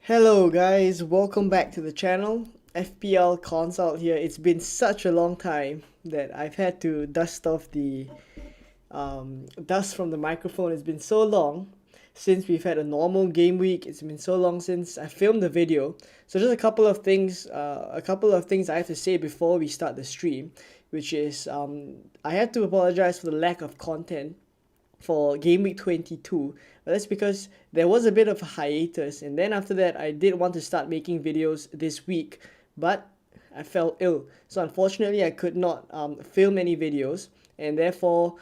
Hello guys, welcome back to the channel. FPL Consult here. It's been such a long time that I've had to dust off the dust from the microphone. It's been so long since we've had a normal game week. It's been so long since I filmed the video. So just a couple of things I have to say before we start the stream, which is I had to apologize for the lack of content for Gameweek 22. But that's because there was a bit of a hiatus, and then after that, I did want to start making videos this week, but I fell ill. So unfortunately, I could not film any videos, and therefore,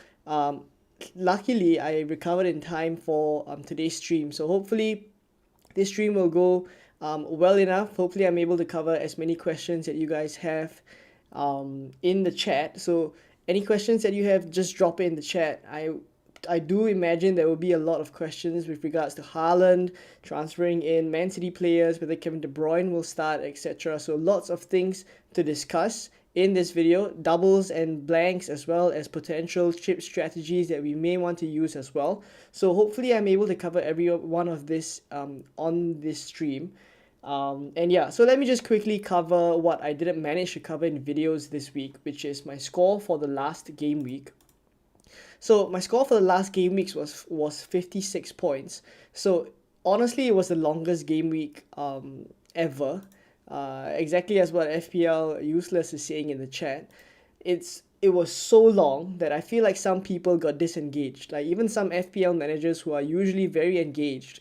luckily, I recovered in time for today's stream. So hopefully, this stream will go well enough. Hopefully, I'm able to cover as many questions that you guys have in the chat. So any questions that you have, just drop it in the chat. I do imagine there will be a lot of questions with regards to Haaland transferring in Man City players, whether Kevin De Bruyne will start, etc. So lots of things to discuss in this video, doubles and blanks, as well as potential chip strategies that we may want to use as well. So hopefully I'm able to cover every one of this on this stream. And yeah, so let me just quickly cover what I didn't manage to cover in videos this week, which is my score for the last game week. So my score for the last game weeks was 56 points. So honestly, it was the longest game week ever. Exactly as what FPL Useless is saying in the chat. It was so long that I feel like some people got disengaged. Like even some FPL managers who are usually very engaged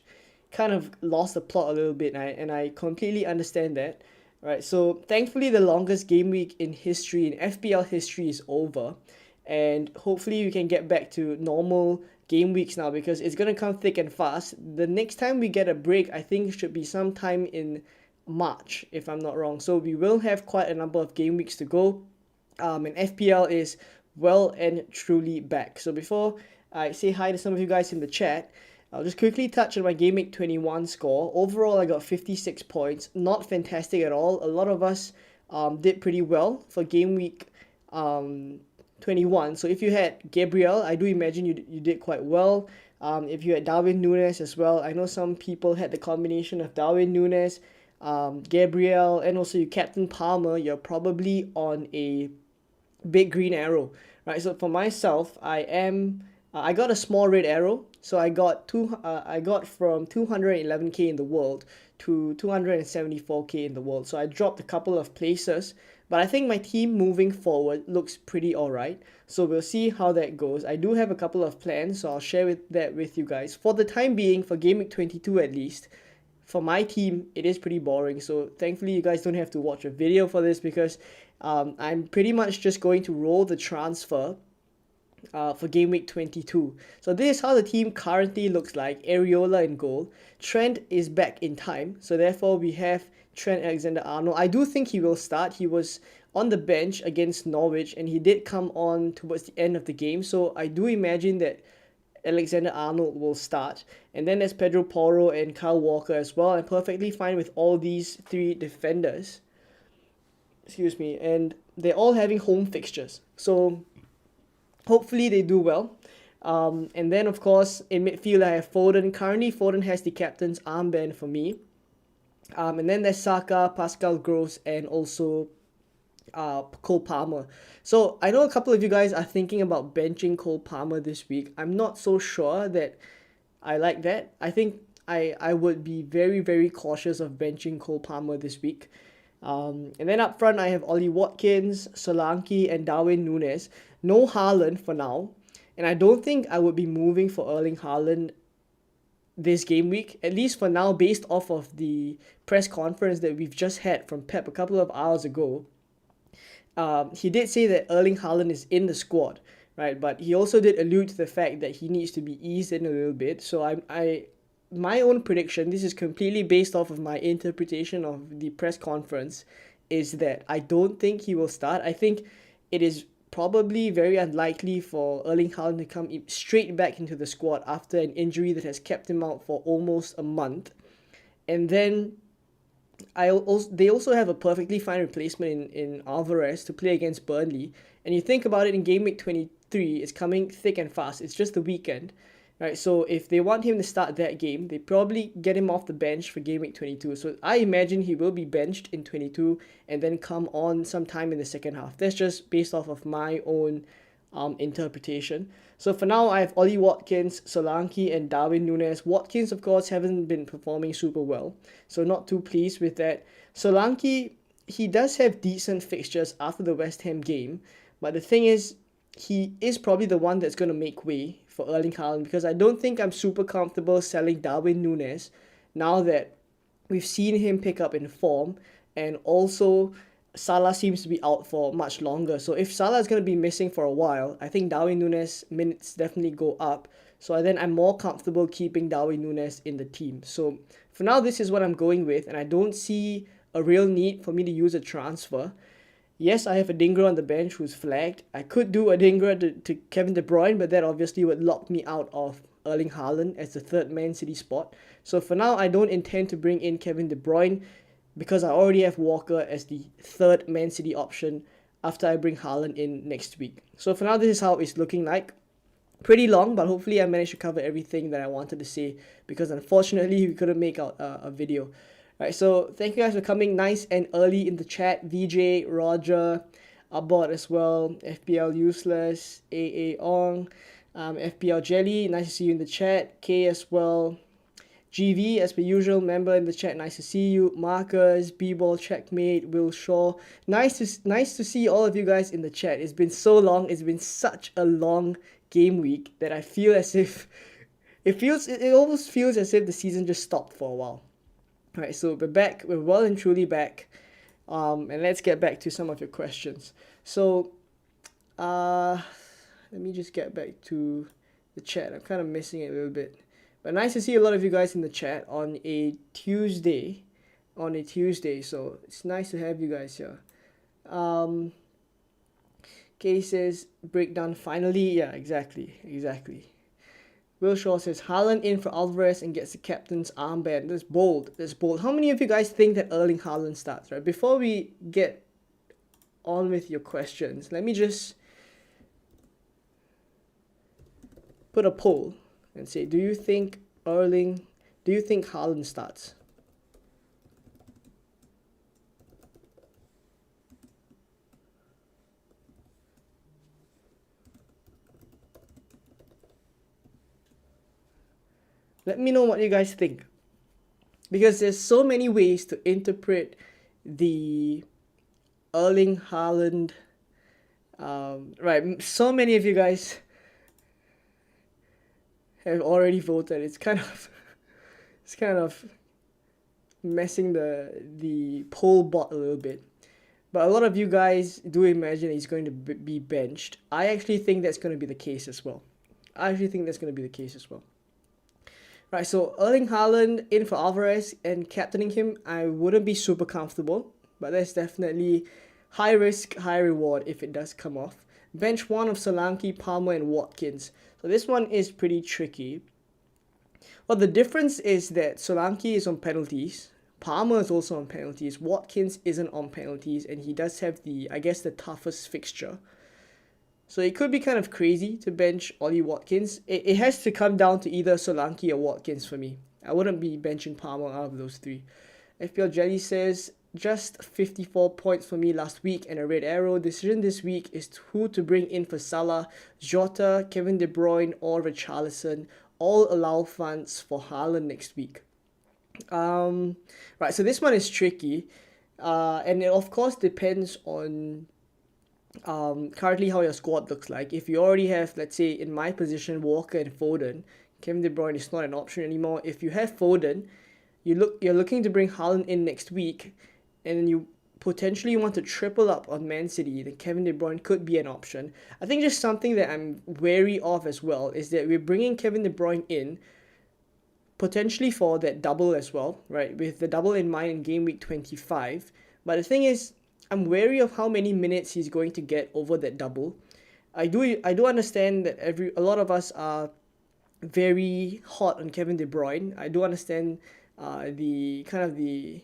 kind of lost the plot a little bit, and I completely understand that. Right, so thankfully the longest game week in history, in FPL history, is over, and hopefully we can get back to normal game weeks now, because it's going to come thick and fast. The next time we get a break, I think, should be sometime in March, if I'm not wrong. So we will have quite a number of game weeks to go, and FPL is well and truly back. So before I say hi to some of you guys in the chat, I'll just quickly touch on my Gameweek 21 score. Overall, I got 56 points. Not fantastic at all. A lot of us did pretty well for Gameweek 21. So if you had Gabriel, I do imagine you did quite well. If you had Darwin Núñez as well, I know some people had the combination of Darwin Núñez, Gabriel, and also you Captain Palmer. You're probably on a big green arrow, right? So for myself, I got a small red arrow. So I got from 211k in the world to 274k in the world. So I dropped a couple of places, but I think my team moving forward looks pretty alright. So we'll see how that goes. I do have a couple of plans, so I'll share that with you guys. For the time being, for Game Week 22 at least, for my team, it is pretty boring. So thankfully, you guys don't have to watch a video for this, because I'm pretty much just going to roll the transfer for Game Week 22. So this is how the team currently looks like. Areola in goal. Trent is back in time. So therefore, we have Trent Alexander-Arnold. I do think he will start. He was on the bench against Norwich, and he did come on towards the end of the game. So I do imagine that Alexander-Arnold will start. And then there's Pedro Porro and Kyle Walker as well. I'm perfectly fine with all these three defenders. Excuse me. And they're all having home fixtures. So hopefully they do well. And then, of course, in midfield, I have Foden. Currently, Foden has the captain's armband for me. And then there's Saka, Pascal Gross, and also Cole Palmer. So I know a couple of you guys are thinking about benching Cole Palmer this week. I'm not so sure that I like that. I think I would be very, very cautious of benching Cole Palmer this week. And then up front, I have Ollie Watkins, Solanke, and Darwin Núñez. No Haaland for now. And I don't think I would be moving for Erling Haaland this game week, at least for now, based off of the press conference that we've just had from Pep a couple of hours ago. He did say that Erling Haaland is in the squad, right? But he also did allude to the fact that he needs to be eased in a little bit. So my own prediction, this is completely based off of my interpretation of the press conference, is that I don't think he will start. I think it is probably very unlikely for Erling Haaland to come straight back into the squad after an injury that has kept him out for almost a month. And then they also have a perfectly fine replacement in Alvarez to play against Burnley. And you think about it, in Game Week 23, it's coming thick and fast. It's just the weekend. right? So if they want him to start that game, they probably get him off the bench for game week 22. So I imagine he will be benched in 22 and then come on sometime in the second half. That's just based off of my own interpretation. So for now, I have Ollie Watkins, Solanke, and Darwin Núñez. Watkins, of course, haven't been performing super well, so not too pleased with that. Solanke, he does have decent fixtures after the West Ham game, but the thing is, he is probably the one that's going to make way for Erling Haaland, because I don't think I'm super comfortable selling Darwin Núñez now that we've seen him pick up in form, and also Salah seems to be out for much longer. So if Salah is going to be missing for a while, I think Darwin Núñez minutes definitely go up. So then I'm more comfortable keeping Darwin Núñez in the team. So for now, this is what I'm going with, and I don't see a real need for me to use a transfer. Yes, I have a Dinger on the bench who's flagged. I could do a Dinger to Kevin De Bruyne, but that obviously would lock me out of Erling Haaland as the third Man City spot. So for now, I don't intend to bring in Kevin De Bruyne because I already have Walker as the third Man City option after I bring Haaland in next week. So for now, this is how it's looking like. Pretty long, but hopefully I managed to cover everything that I wanted to say, because unfortunately we couldn't make out a video. Right, so thank you guys for coming nice and early in the chat. VJ, Roger, Abbott as well, FPL Useless, AA Ong, FPL Jelly, nice to see you in the chat. K as well. GV, as per usual, member in the chat, nice to see you. Marcus, B-Ball, Checkmate, Will Shaw, nice to see all of you guys in the chat. It's been so long, it's been such a long game week that I feel as if it almost feels as if the season just stopped for a while. Alright, so we're back, we're well and truly back, and let's get back to some of your questions. So, let me just get back to the chat. I'm kind of missing it a little bit. But nice to see a lot of you guys in the chat on a Tuesday. So it's nice to have you guys here. Katie says, breakdown finally. Yeah, exactly. Will Shaw says, Haaland in for Alvarez and gets the captain's armband. That's bold. How many of you guys think that Erling Haaland starts, right? Before we get on with your questions, let me just put a poll and say, do you think Haaland starts? Let me know what you guys think, because there's so many ways to interpret the Erling Haaland. Right, so many of you guys have already voted. It's kind of messing the poll bot a little bit. But a lot of you guys do imagine he's going to be benched. I actually think that's going to be the case as well. Right, so Erling Haaland in for Alvarez and captaining him, I wouldn't be super comfortable, but that's definitely high risk, high reward if it does come off. Bench one of Solanke, Palmer, and Watkins. So this one is pretty tricky. Well, the difference is that Solanke is on penalties, Palmer is also on penalties, Watkins isn't on penalties, and he does have the toughest fixture. So it could be kind of crazy to bench Ollie Watkins. It has to come down to either Solanke or Watkins for me. I wouldn't be benching Palmer out of those three. FPL Jelly says, just 54 points for me last week and a red arrow. Decision this week is who to bring in for Salah, Jota, Kevin De Bruyne, or Richarlison. All allow funds for Haaland next week. Right, so this one is tricky. And it of course depends on currently how your squad looks like. If you already have, let's say in my position, Walker and Foden, Kevin De Bruyne is not an option anymore. If you have Foden, you're looking to bring Haaland in next week, and you potentially want to triple up on Man City, then Kevin De Bruyne could be an option. I think just something that I'm wary of as well is that we're bringing Kevin De Bruyne in potentially for that double as well, right? With the double in mind in game week 25. But the thing is, I'm wary of how many minutes he's going to get over that double. I do understand that a lot of us are very hot on Kevin De Bruyne. I do understand the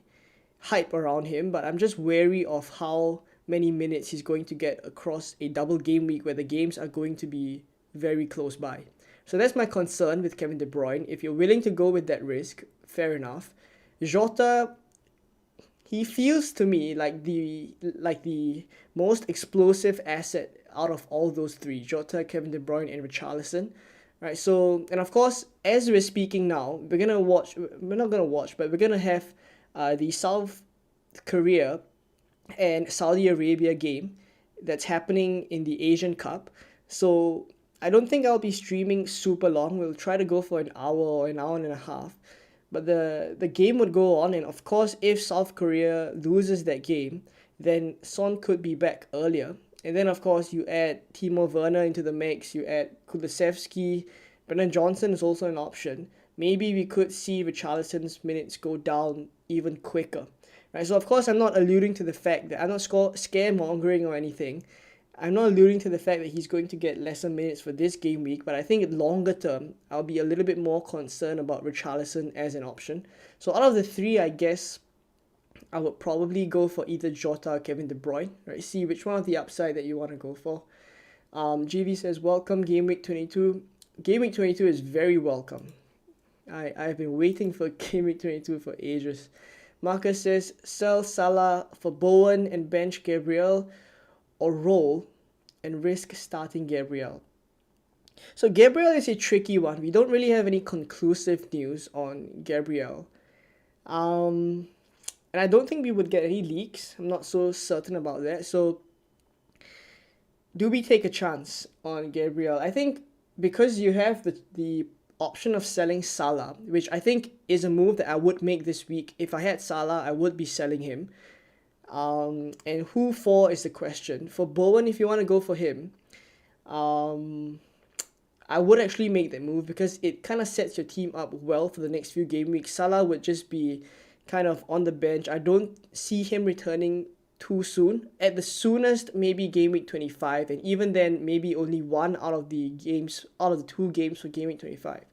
hype around him, but I'm just wary of how many minutes he's going to get across a double game week where the games are going to be very close by. So that's my concern with Kevin De Bruyne. If you're willing to go with that risk, fair enough. Jota, he feels to me like the most explosive asset out of all those three: Jota, Kevin De Bruyne, and Richarlison. Right. So, and of course, as we're speaking now, we're gonna watch. We're not gonna watch, but we're gonna have the South Korea and Saudi Arabia game that's happening in the Asian Cup. So I don't think I'll be streaming super long. We'll try to go for an hour or an hour and a half. But the game would go on, and of course, if South Korea loses that game, then Son could be back earlier. And then, of course, you add Timo Werner into the mix, you add Kulusevski, Brennan Johnson is also an option. Maybe we could see Richarlison's minutes go down even quicker. Right, so of course I'm not alluding to the fact that I'm not scaremongering or anything. I'm not alluding to the fact that he's going to get lesser minutes for this game week, but I think longer term, I'll be a little bit more concerned about Richarlison as an option. So out of the three, I guess I would probably go for either Jota or Kevin De Bruyne, right? See which one of the upside that you want to go for. GV says, welcome Game Week 22. Game Week 22 is very welcome. I've been waiting for Game Week 22 for ages. Marcus says, sell Salah for Bowen and bench Gabriel, or roll and risk starting Gabriel. So Gabriel is a tricky one. We don't really have any conclusive news on Gabriel. And I don't think we would get any leaks. I'm not so certain about that. So do we take a chance on Gabriel? I think because you have the option of selling Salah, which I think is a move that I would make this week. If I had Salah, I would be selling him. And who for is the question. For Bowen, if you want to go for him, I would actually make that move because it kind of sets your team up well for the next few game weeks. Salah would just be kind of on the bench. I don't see him returning too soon. At the soonest, maybe game week 25, and even then, maybe only one out of the two games for game week 25.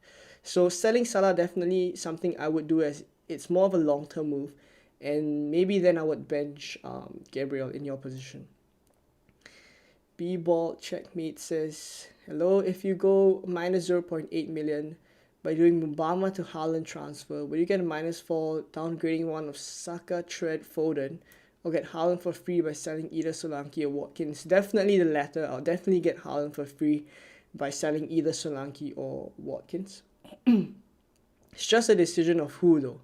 So selling Salah definitely something I would do, as it's more of a long-term move. And maybe then I would bench Gabriel in your position. B-Ball Checkmate says, hello, if you go minus 0.8 million by doing Mubama to Haaland transfer, will you get a -4 downgrading one of Saka, Trent, Foden, or get Haaland for free by selling either Solanke or Watkins? Definitely the latter. I'll definitely get Haaland for free by selling either Solanke or Watkins. It's just a decision of who though,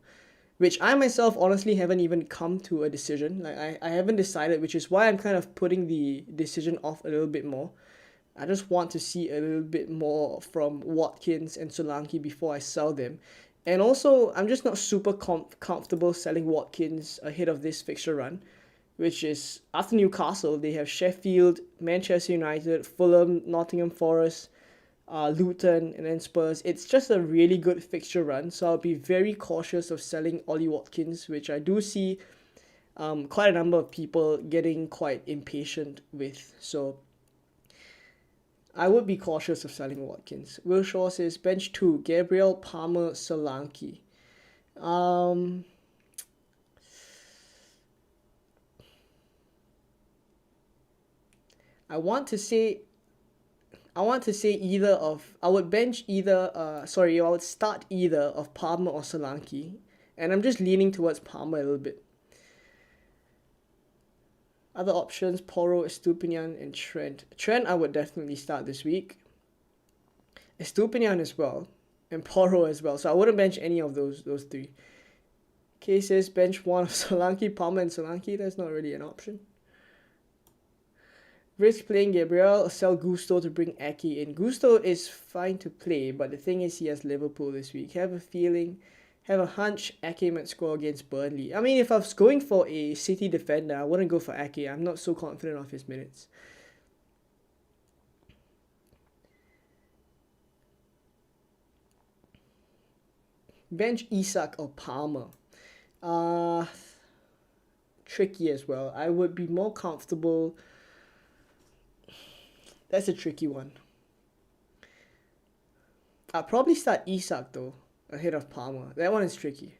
which I myself honestly haven't even come to a decision. Like I haven't decided, which is why I'm kind of putting the decision off a little bit more. I just want to see a little bit more from Watkins and Solanke before I sell them. And also, I'm just not super comfortable selling Watkins ahead of this fixture run, which is after Newcastle, they have Sheffield, Manchester United, Fulham, Nottingham Forest, Luton, and then Spurs. It's just a really good fixture run, so I'll be very cautious of selling Ollie Watkins, which I do see quite a number of people getting quite impatient with. So I would be cautious of selling Watkins. Will Shaw says, bench 2, Gabriel, Palmer, Solanke. I want to say either of, I would start either of Palmer or Solanke, and I'm just leaning towards Palmer a little bit. Other options, Porro, Estupinian, and Trent. Trent I would definitely start this week. Estupinian as well, and Porro as well, so I wouldn't bench any of those three. Cases, bench 1 of Solanke, Palmer, and Solanke. That's not really an option. Risk playing Gabriel or sell Gusto to bring Ake in. Gusto is fine to play, but the thing is he has Liverpool this week. Have a hunch Ake might score against Burnley. I mean, if I was going for a City defender, I wouldn't go for Ake. I'm not so confident of his minutes. Bench Isak or Palmer. Tricky as well. I would be more comfortable. That's a tricky one. I'll probably start Isak though, ahead of Palmer. That one is tricky.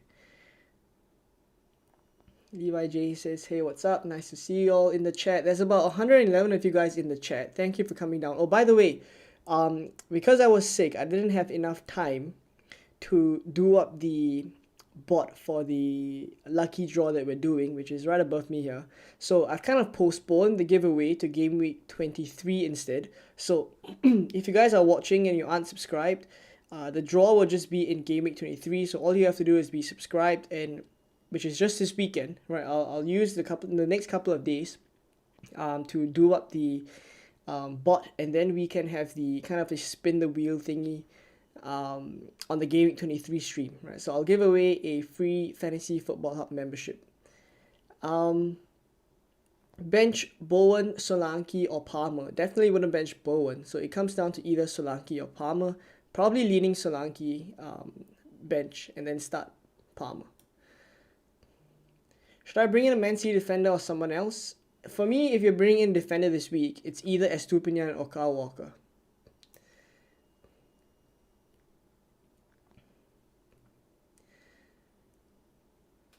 Levi J says, hey, what's up? Nice to see you all in the chat. There's about 111 of you guys in the chat. Thank you for coming down. Oh, by the way, Because I was sick, I didn't have enough time to do up the bot for the lucky draw that we're doing, which is right above me here. So I've kind of postponed the giveaway to Gameweek 23 instead. So if you guys are watching and you aren't subscribed, the draw will just be in Gameweek 23. So all you have to do is be subscribed, and which is just this weekend, right? I'll use the next couple of days to do up the bot, and then we can have the kind of a spin the wheel thingy on the Gameweek 23 stream, right? So I'll give away a free Fantasy Football Hub membership. Bench Bowen, Solanke, or Palmer. Definitely wouldn't bench Bowen, so it comes down to either Solanke or Palmer. Probably leaning Solanke bench and then start Palmer. Should I bring in a Man City defender or someone else? For me, if you're bringing in defender this week, it's either Estupinian or Kyle Walker.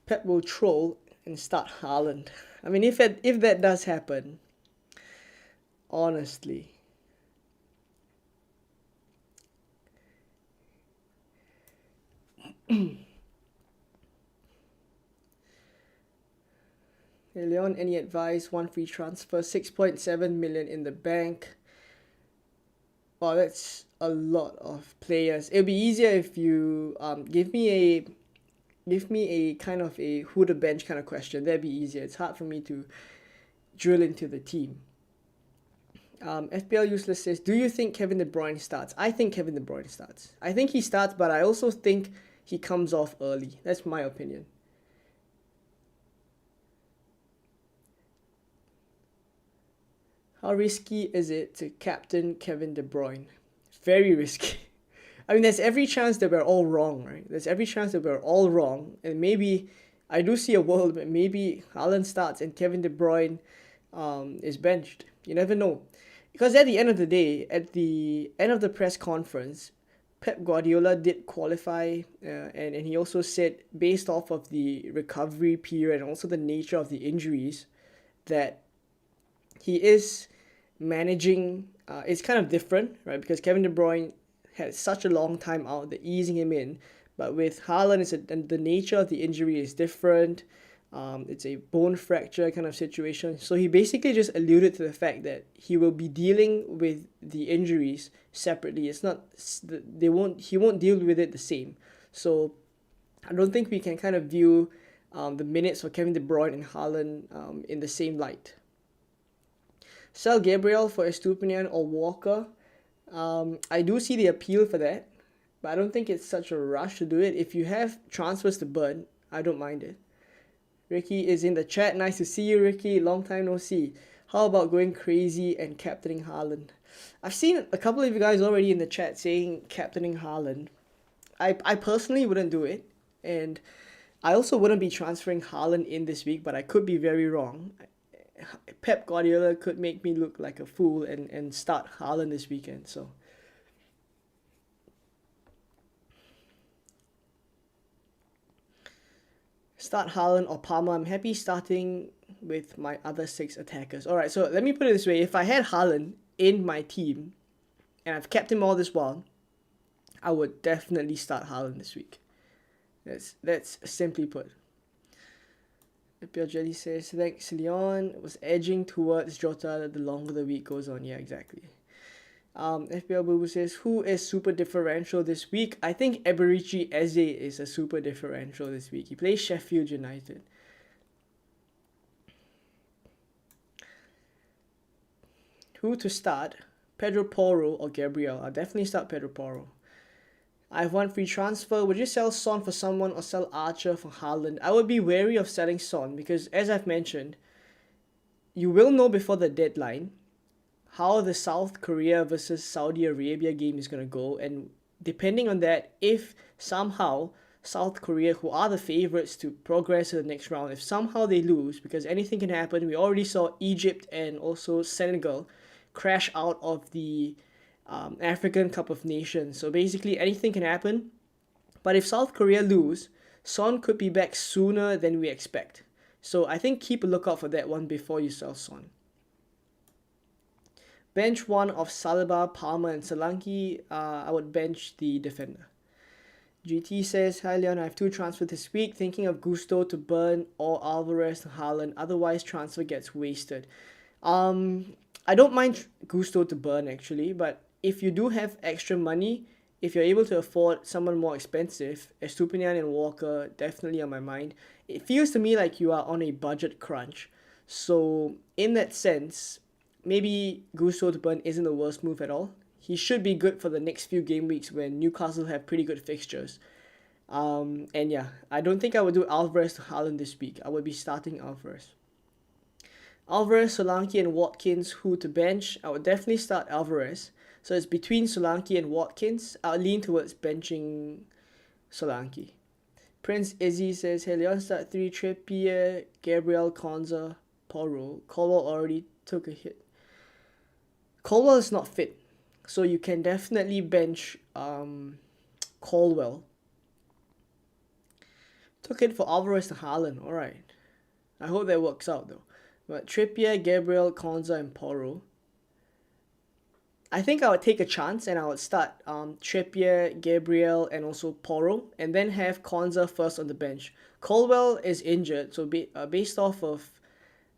Pep will troll and start Haaland. I mean, if that does happen, honestly. Hey Leon, any advice? One free transfer, 6.7 million in the bank. Wow, that's a lot of players. It'll be easier if you give me a kind of a who to bench kind of question. That'd be easier. It's hard for me to drill into the team. FPL Useless says, do you think Kevin De Bruyne starts? I think Kevin De Bruyne starts. I think he starts, but I also think he comes off early. That's my opinion. How risky is it to captain Kevin De Bruyne? Very risky. I mean, there's every chance that we're all wrong, right? There's every chance that we're all wrong. And maybe, I do see a world, but maybe Haaland starts and Kevin De Bruyne is benched. You never know. Because at the end of the day, at the end of the press conference, Pep Guardiola did qualify, and he also said, based off of the recovery period and also the nature of the injuries, that he is managing. It's kind of different, right? Because Kevin De Bruyne had such a long time out, that easing him in. But with Haaland, the nature of the injury is different. It's a bone fracture kind of situation. So he basically just alluded to the fact that he will be dealing with the injuries separately. It's not he won't deal with it the same. So I don't think we can kind of view the minutes for Kevin De Bruyne and Haaland in the same light. Sell Gabriel for Estupinian or Walker. I do see the appeal for that, but I don't think it's such a rush to do it. If you have transfers to burn, I don't mind it. Ricky is in the chat. Nice to see you, Ricky. Long time no see. How about going crazy and captaining Haaland? I've seen a couple of you guys already in the chat saying captaining Haaland. I personally wouldn't do it, and I also wouldn't be transferring Haaland in this week, but I could be very wrong. Pep Guardiola could make me look like a fool and start Haaland this weekend. So start Haaland or Palmer. I'm happy starting with my other 6 attackers. Alright, so let me put it this way. If I had Haaland in my team and I've kept him all this while, I would definitely start Haaland this week. That's simply put. FPL Jelly says, thanks Leon, was edging towards Jota the longer the week goes on. Yeah, exactly. FPL Boo says, who is super differential this week? I think Eberici Eze is a super differential this week. He plays Sheffield United. Who to start? Pedro Porro or Gabriel? I'll definitely start Pedro Porro. I have one free transfer. Would you sell Son for someone or sell Archer for Haaland? I would be wary of selling Son because, as I've mentioned, you will know before the deadline how the South Korea versus Saudi Arabia game is going to go. And depending on that, if somehow South Korea, who are the favourites to progress to the next round, if somehow they lose, because anything can happen, we already saw Egypt and also Senegal crash out of the African Cup of Nations. So basically anything can happen. But if South Korea lose, Son could be back sooner than we expect. So I think keep a lookout for that one before you sell Son. Bench one of Saliba, Palmer, and Solanke. I would bench the defender. GT says, hi Leon, I have 2 transfers this week. Thinking of Gusto to burn or Alvarez to Haaland. Otherwise, transfer gets wasted. I don't mind Gusto to burn actually, but if you do have extra money, if you're able to afford someone more expensive, Estupinian and Walker definitely on my mind. It feels to me like you are on a budget crunch. So in that sense, maybe Gusto to burn isn't the worst move at all. He should be good for the next few game weeks when Newcastle have pretty good fixtures. And yeah, I don't think I would do Alvarez to Haaland this week. I would be starting Alvarez. Alvarez, Solanke, and Watkins, who to bench? I would definitely start Alvarez. So it's between Solanke and Watkins. I'll lean towards benching Solanke. Prince Izzy says, hey Leon, start 3, Trippier, Gabriel, Konza, Porro. Colwell already took a hit. Colwell is not fit, so you can definitely bench Colwell. Took it for Alvarez to Haaland. Alright. I hope that works out though. But Trippier, Gabriel, Konza, and Porro. I think I would take a chance and I would start Trippier, Gabriel, and also Porro, and then have Konza first on the bench. Colwell is injured, so based off of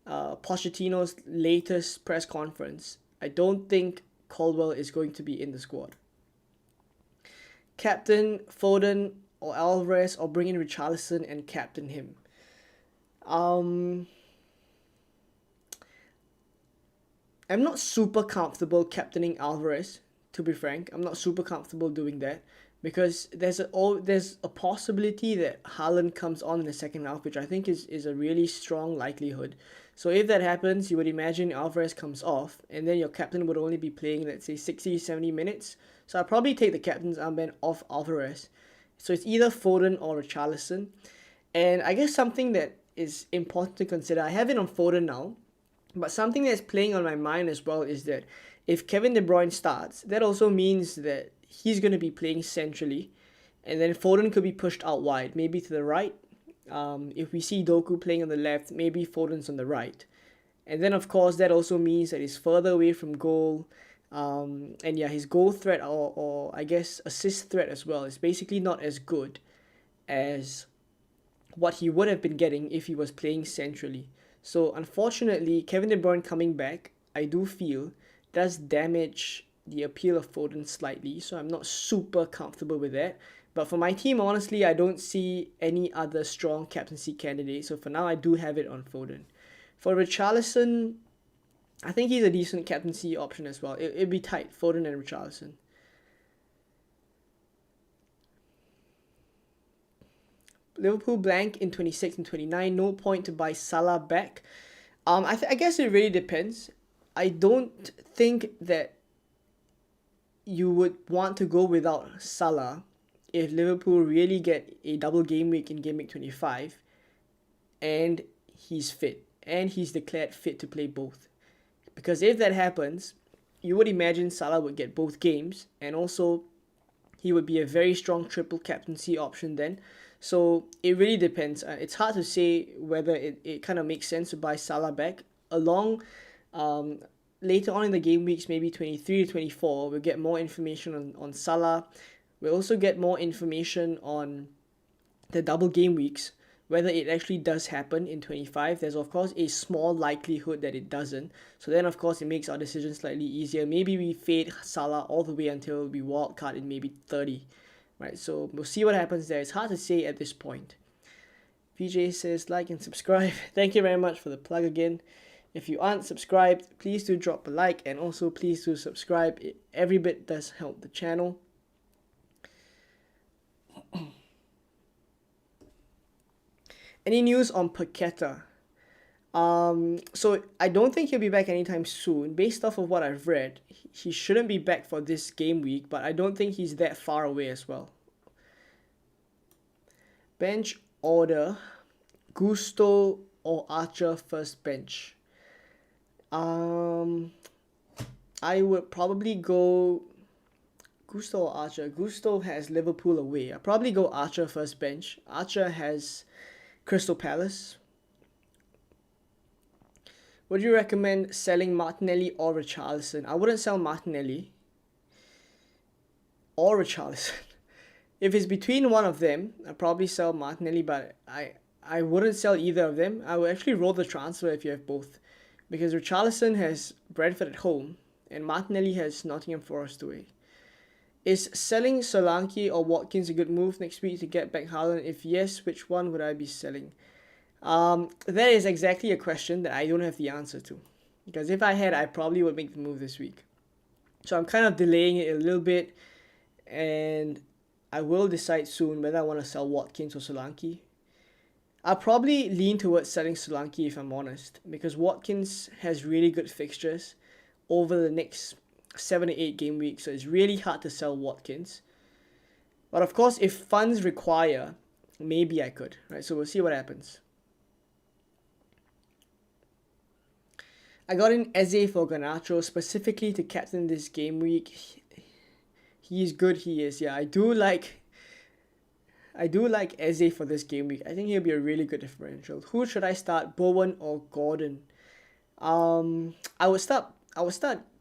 Pochettino's latest press conference, I don't think Colwell is going to be in the squad. Captain Foden or Alvarez, or bring in Richarlison and captain him. I'm not super comfortable captaining Alvarez, to be frank. I'm not super comfortable doing that because there's a possibility that Haaland comes on in the second half, which I think is a really strong likelihood. So if that happens, you would imagine Alvarez comes off, and then your captain would only be playing, let's say, 60, 70 minutes. So I'll probably take the captain's armband off Alvarez. So it's either Foden or Richarlison. And I guess something that is important to consider, I have it on Foden now, but something that's playing on my mind as well is that if Kevin De Bruyne starts, that also means that he's going to be playing centrally, and then Foden could be pushed out wide, maybe to the right. If we see Doku playing on the left, maybe Foden's on the right. And then, of course, that also means that he's further away from goal. And yeah, his goal threat or I guess assist threat as well is basically not as good as what he would have been getting if he was playing centrally. So unfortunately, Kevin De Bruyne coming back, I do feel, does damage the appeal of Foden slightly. So I'm not super comfortable with that. But for my team, honestly, I don't see any other strong captaincy candidate. So for now, I do have it on Foden. For Richarlison, I think he's a decent captaincy option as well. It'd be tight, Foden and Richarlison. Liverpool blank in 26 and 29. No point to buy Salah back. I guess it really depends. I don't think that you would want to go without Salah if Liverpool really get a double game week in Gameweek 25 and he's fit and he's declared fit to play both. Because if that happens, you would imagine Salah would get both games, and also he would be a very strong triple captaincy option then. So it really depends. It's hard to say whether it kind of makes sense to buy Salah back. Later on in the game weeks, maybe 23 to 24, we'll get more information on Salah. We'll also get more information on the double game weeks, whether it actually does happen in 25. There's of course a small likelihood that it doesn't. So then of course it makes our decision slightly easier. Maybe we fade Salah all the way until we wildcard in maybe 30. Right, so we'll see what happens there. It's hard to say at this point. VJ says like and subscribe. Thank you very much for the plug again. If you aren't subscribed, please do drop a like, and also please do subscribe. Every bit does help the channel. Any news on Paqueta? So I don't think he'll be back anytime soon. Based off of what I've read, he shouldn't be back for this game week, but I don't think he's that far away as well. Bench order, Gusto or Archer first bench. I would probably go Gusto or Archer. Gusto has Liverpool away. I'll probably go Archer first bench. Archer has Crystal Palace. Would you recommend selling Martinelli or Richarlison? I wouldn't sell Martinelli or Richarlison. If it's between one of them, I'd probably sell Martinelli, but I wouldn't sell either of them. I would actually roll the transfer if you have both. Because Richarlison has Brentford at home, and Martinelli has Nottingham Forest away. Is selling Solanke or Watkins a good move next week to get back Haaland? If yes, which one would I be selling? That is exactly a question that I don't have the answer to. Because if I had, I probably would make the move this week. So I'm kind of delaying it a little bit, and I will decide soon whether I want to sell Watkins or Solanke. I'll probably lean towards selling Solanke if I'm honest, because Watkins has really good fixtures over the next 7 to 8 game weeks, so it's really hard to sell Watkins. But of course, if funds require, maybe I could, right? So we'll see what happens. I got in Eze for Garnacho specifically to captain this game week. He's good, he is. Yeah, I do like Eze for this game week. I think he'll be a really good differential. Who should I start, Bowen or Gordon? I would start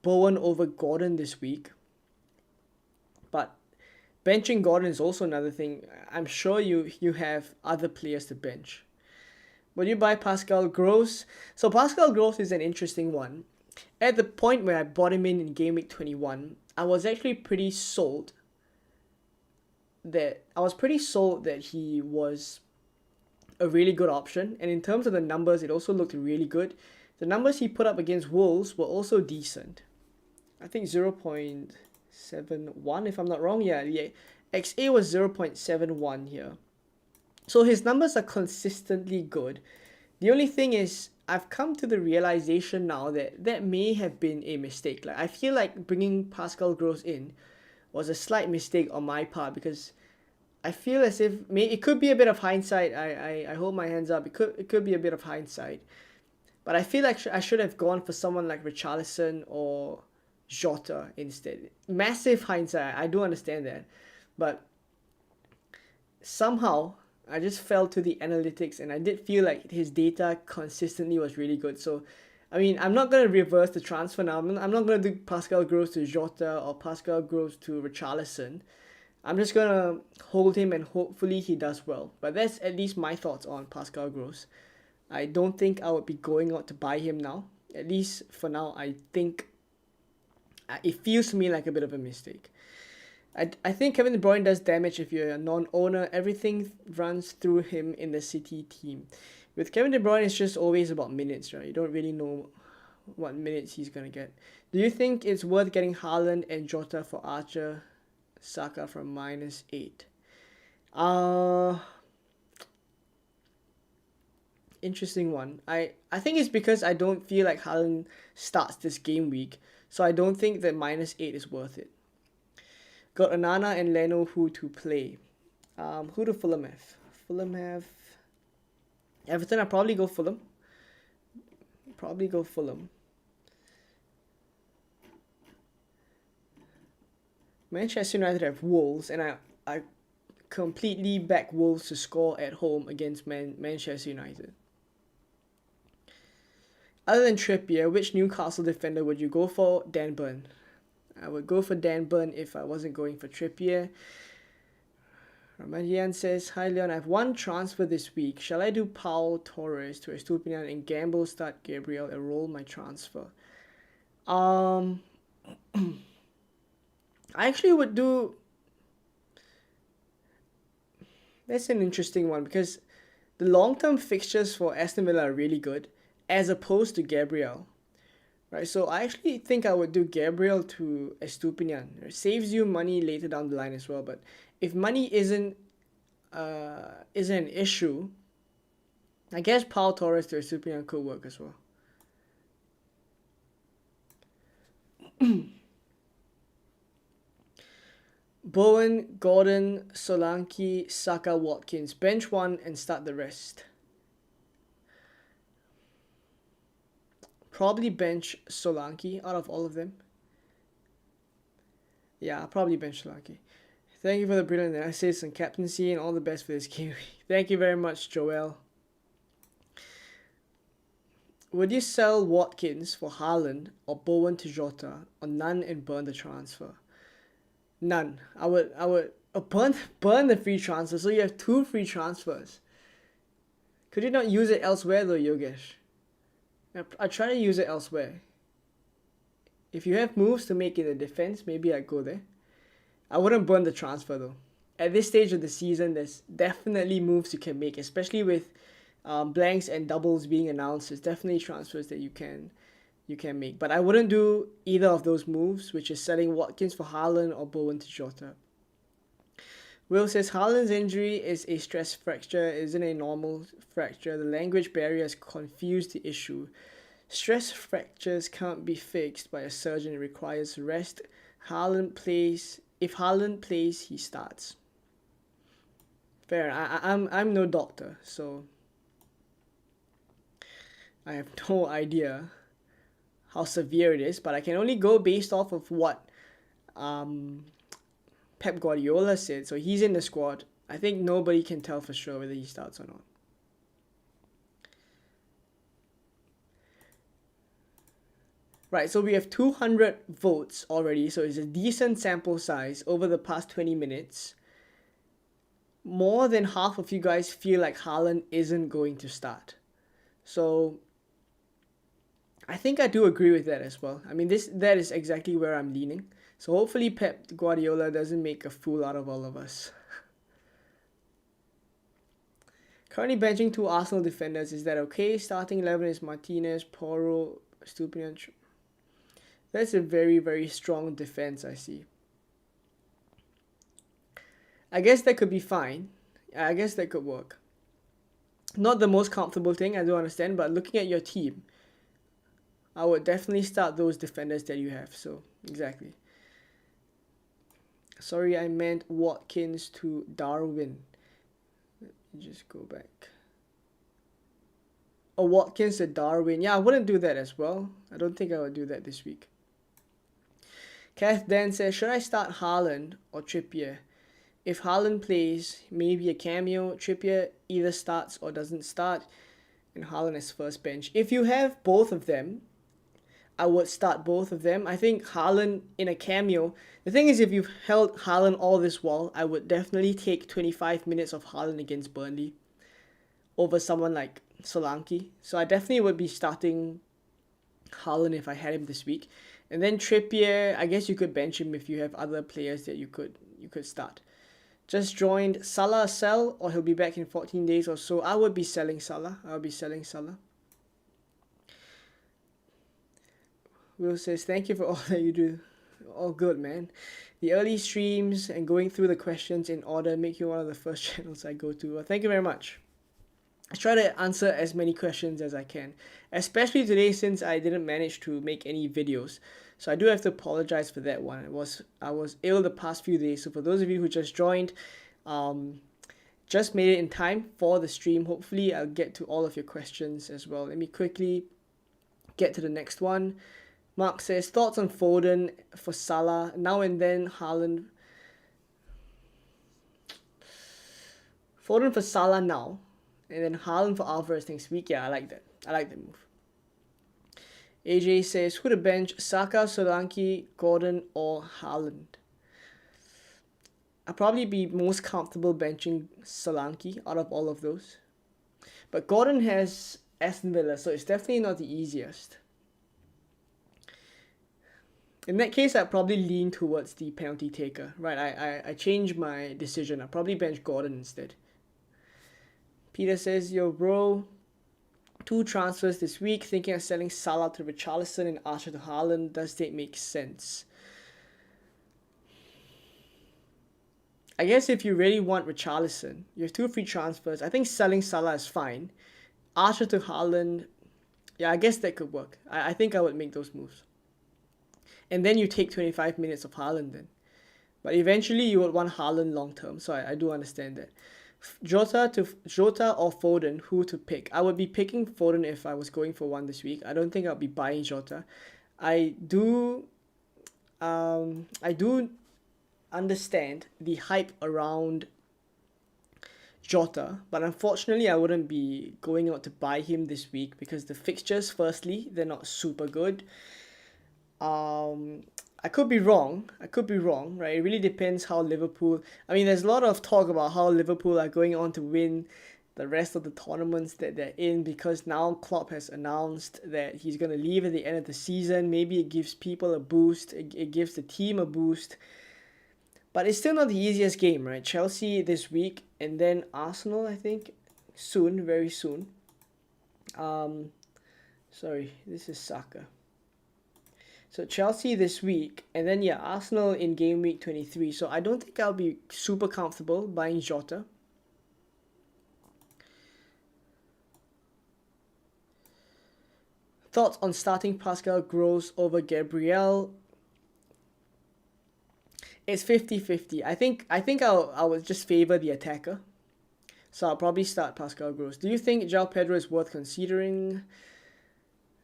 Bowen over Gordon this week. But benching Gordon is also another thing. I'm sure you have other players to bench. Would you buy Pascal Gross? So Pascal Gross is an interesting one. At the point where I bought him in Gameweek 21, I was actually pretty sold that he was a really good option, and in terms of the numbers, it also looked really good. The numbers he put up against Wolves were also decent. I think 0.71 if I'm not wrong. Yeah, XA was 0.71 here. So his numbers are consistently good. The only thing is, I've come to the realization now that may have been a mistake. Like, I feel like bringing Pascal Gross in was a slight mistake on my part, because I feel as if it could be a bit of hindsight. I hold my hands up. It could be a bit of hindsight, but I feel like I should have gone for someone like Richarlison or Jota instead. Massive hindsight. I do understand that, but somehow I just fell to the analytics, and I did feel like his data consistently was really good. So, I mean, I'm not going to reverse the transfer now. I'm not going to do Pascal Gross to Jota or Pascal Gross to Richarlison. I'm just going to hold him, and hopefully he does well. But that's at least my thoughts on Pascal Gross. I don't think I would be going out to buy him now. At least for now, I think it feels to me like a bit of a mistake. I think Kevin De Bruyne does damage if you're a non-owner. Everything runs through him in the City team. With Kevin De Bruyne, it's just always about minutes, right? You don't really know what minutes he's going to get. Do you think it's worth getting Haaland and Jota for Archer, Saka from -8? Interesting one. I think it's because I don't feel like Haaland starts this game week, so I don't think that -8 is worth it. Got Onana and Leno who to play. Who do Fulham have? Fulham have Everton. I'll probably go Fulham. Manchester United have Wolves, and I completely back Wolves to score at home against Manchester United. Other than Trippier, which Newcastle defender would you go for? Dan Burn. I would go for Dan Burn if I wasn't going for Trippier. Ramadian says, hi Leon, I have one transfer this week. Shall I do Pau Torres to Estupinian and gamble start Gabriel and roll my transfer? I actually would do... That's an interesting one, because the long-term fixtures for Aston Villa are really good, as opposed to Gabriel. Right, so I actually think I would do Gabriel to Estupinian. It saves you money later down the line as well. But if money isn't an issue, I guess Pau Torres to Estupinian could work as well. Bowen, Gordon, Solanke, Saka, Watkins. Bench one and start the rest. Probably bench Solanke out of all of them. Yeah, I'll probably bench Solanke. Thank you for the brilliant analysis and captaincy, and all the best for this game. Thank you very much, Joel. Would you sell Watkins for Haaland or Bowen to Jota, or none and burn the transfer? None. I would burn the free transfer. So you have 2 free transfers. Could you not use it elsewhere though, Yogesh? I try to use it elsewhere. If you have moves to make in the defense, maybe I'd go there. I wouldn't burn the transfer though. At this stage of the season, there's definitely moves you can make, especially with blanks and doubles being announced. There's definitely transfers that you can make. But I wouldn't do either of those moves, which is selling Watkins for Haaland or Bowen to Jota. Will says Haaland's injury is a stress fracture, isn't a normal fracture. The language barrier has confused the issue. Stress fractures can't be fixed by a surgeon. It requires rest. If Haaland plays, he starts. Fair. I'm no doctor, so I have no idea how severe it is, but I can only go based off of what Pep Guardiola said. So he's in the squad. I think nobody can tell for sure whether he starts or not. Right, so we have 200 votes already, so it's a decent sample size over the past 20 minutes. More than half of you guys feel like Haaland isn't going to start. So I think I do agree with that as well. I mean, that is exactly where I'm leaning. So hopefully Pep Guardiola doesn't make a fool out of all of us. Currently benching 2 Arsenal defenders. Is that okay? Starting 11 is Martinez, Porro, Stupinian. That's a very, very strong defense, I see. I guess that could be fine. I guess that could work. Not the most comfortable thing, I do understand, but looking at your team, I would definitely start those defenders that you have. So, exactly. Sorry, I meant Watkins to Darwin. Let me just go back. Oh, Watkins to Darwin. Yeah, I wouldn't do that as well. I don't think I would do that this week. Kath Dan says, should I start Haaland or Trippier? If Haaland plays, maybe a cameo. Trippier either starts or doesn't start, and Haaland is first bench. If you have both of them, I would start both of them. I think Haaland in a cameo. The thing is, if you've held Haaland all this while, I would definitely take 25 minutes of Haaland against Burnley over someone like Solanke. So I definitely would be starting Haaland if I had him this week. And then Trippier, I guess you could bench him if you have other players that you could start. Just joined. Salah sell, or he'll be back in 14 days or so. I would be selling Salah. Will says, thank you for all that you do. All good, man. The early streams and going through the questions in order make you one of the first channels I go to. Well, thank you very much. I try to answer as many questions as I can, especially today since I didn't manage to make any videos. So I do have to apologize for that one. I was ill the past few days. So for those of you who just joined, just made it in time for the stream. Hopefully I'll get to all of your questions as well. Let me quickly get to the next one. Mark says, thoughts on Foden for Salah, now and then Haaland. Foden for Salah now, and then Haaland for Alvarez next week. Yeah, I like that. I like the move. AJ says, who to bench? Saka, Solanke, Gordon, or Haaland? I'll probably be most comfortable benching Solanke out of all of those. But Gordon has Aston Villa, so it's definitely not the easiest. In that case, I'd probably lean towards the penalty taker. Right, I changed my decision. I'll probably bench Gordon instead. Peter says, yo bro, 2 transfers this week. Thinking of selling Salah to Richarlison and Archer to Haaland. Does that make sense? I guess if you really want Richarlison, you have 2 free transfers. I think selling Salah is fine. Archer to Haaland, yeah, I guess that could work. I think I would make those moves. And then you take 25 minutes of Haaland then. But eventually you would want Haaland long term, so I do understand that. Jota or Foden, who to pick? I would be picking Foden if I was going for one this week. I don't think I'll be buying Jota. I do understand the hype around Jota, but unfortunately I wouldn't be going out to buy him this week because the fixtures, firstly, they're not super good. Um, I could be wrong. I could be wrong, right? It really depends how Liverpool. I mean, there's a lot of talk about how Liverpool are going on to win the rest of the tournaments that they're in because now Klopp has announced that he's going to leave at the end of the season. Maybe it gives people a boost. It gives the team a boost. But it's still not the easiest game, right? Chelsea this week and then Arsenal, I think, soon, very soon. Um, Sorry, this is Saka. So Chelsea this week, and then yeah, Arsenal in game week 23. So I don't think I'll be super comfortable buying Jota. Thoughts on starting Pascal Gross over Gabriel? It's 50-50. I would just favor the attacker. So I'll probably start Pascal Gross. Do you think João Pedro is worth considering?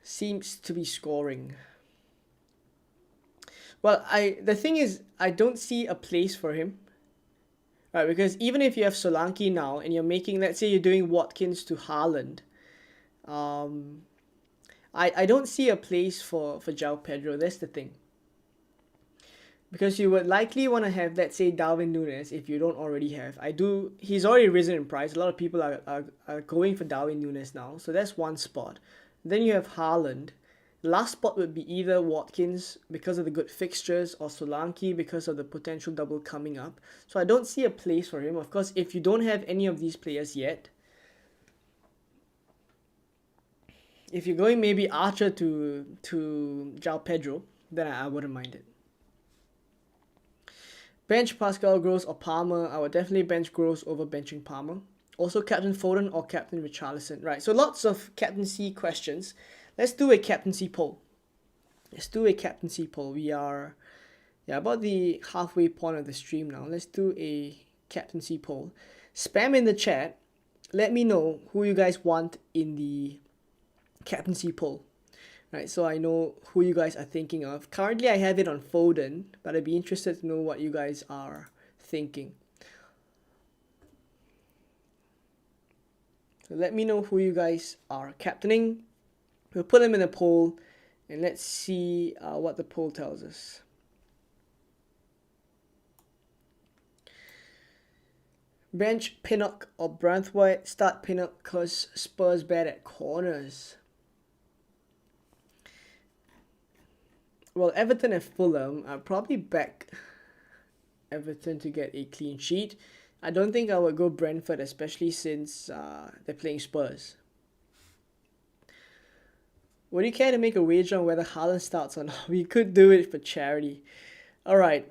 Seems to be scoring. Well, the thing is, I don't see a place for him. Right, because even if you have Solanke now and you're making, let's say you're doing Watkins to Haaland, I don't see a place for João Pedro. That's the thing. Because you would likely want to have, let's say, Darwin Núñez if you don't already have. He's already risen in price. A lot of people are going for Darwin Núñez now. So that's one spot. Then you have Haaland. Last spot would be either Watkins because of the good fixtures or Solanke because of the potential double coming up. So I don't see a place for him. Of course, if you don't have any of these players yet, if you're going maybe Archer to João Pedro, then I wouldn't mind it. Bench Pascal Gross or Palmer. I would definitely bench Gross over benching Palmer. Also Captain Foden or Captain Richarlison. Right, so lots of captaincy questions. Let's do a captaincy poll. We are about the halfway point of the stream now. Let's do a captaincy poll. Spam in the chat. Let me know who you guys want in the captaincy poll. Right, so I know who you guys are thinking of. Currently, I have it on Foden, but I'd be interested to know what you guys are thinking. So let me know who you guys are captaining. We'll put them in a poll, and let's see what the poll tells us. Bench Pinnock or Branthwaite. Start Pinnock because Spurs bad at corners. Well, Everton and Fulham, I'll probably back Everton to get a clean sheet. I don't think I would go Brentford, especially since they're playing Spurs. Would you care to make a wager on whether Haaland starts or not? We could do it for charity. Alright.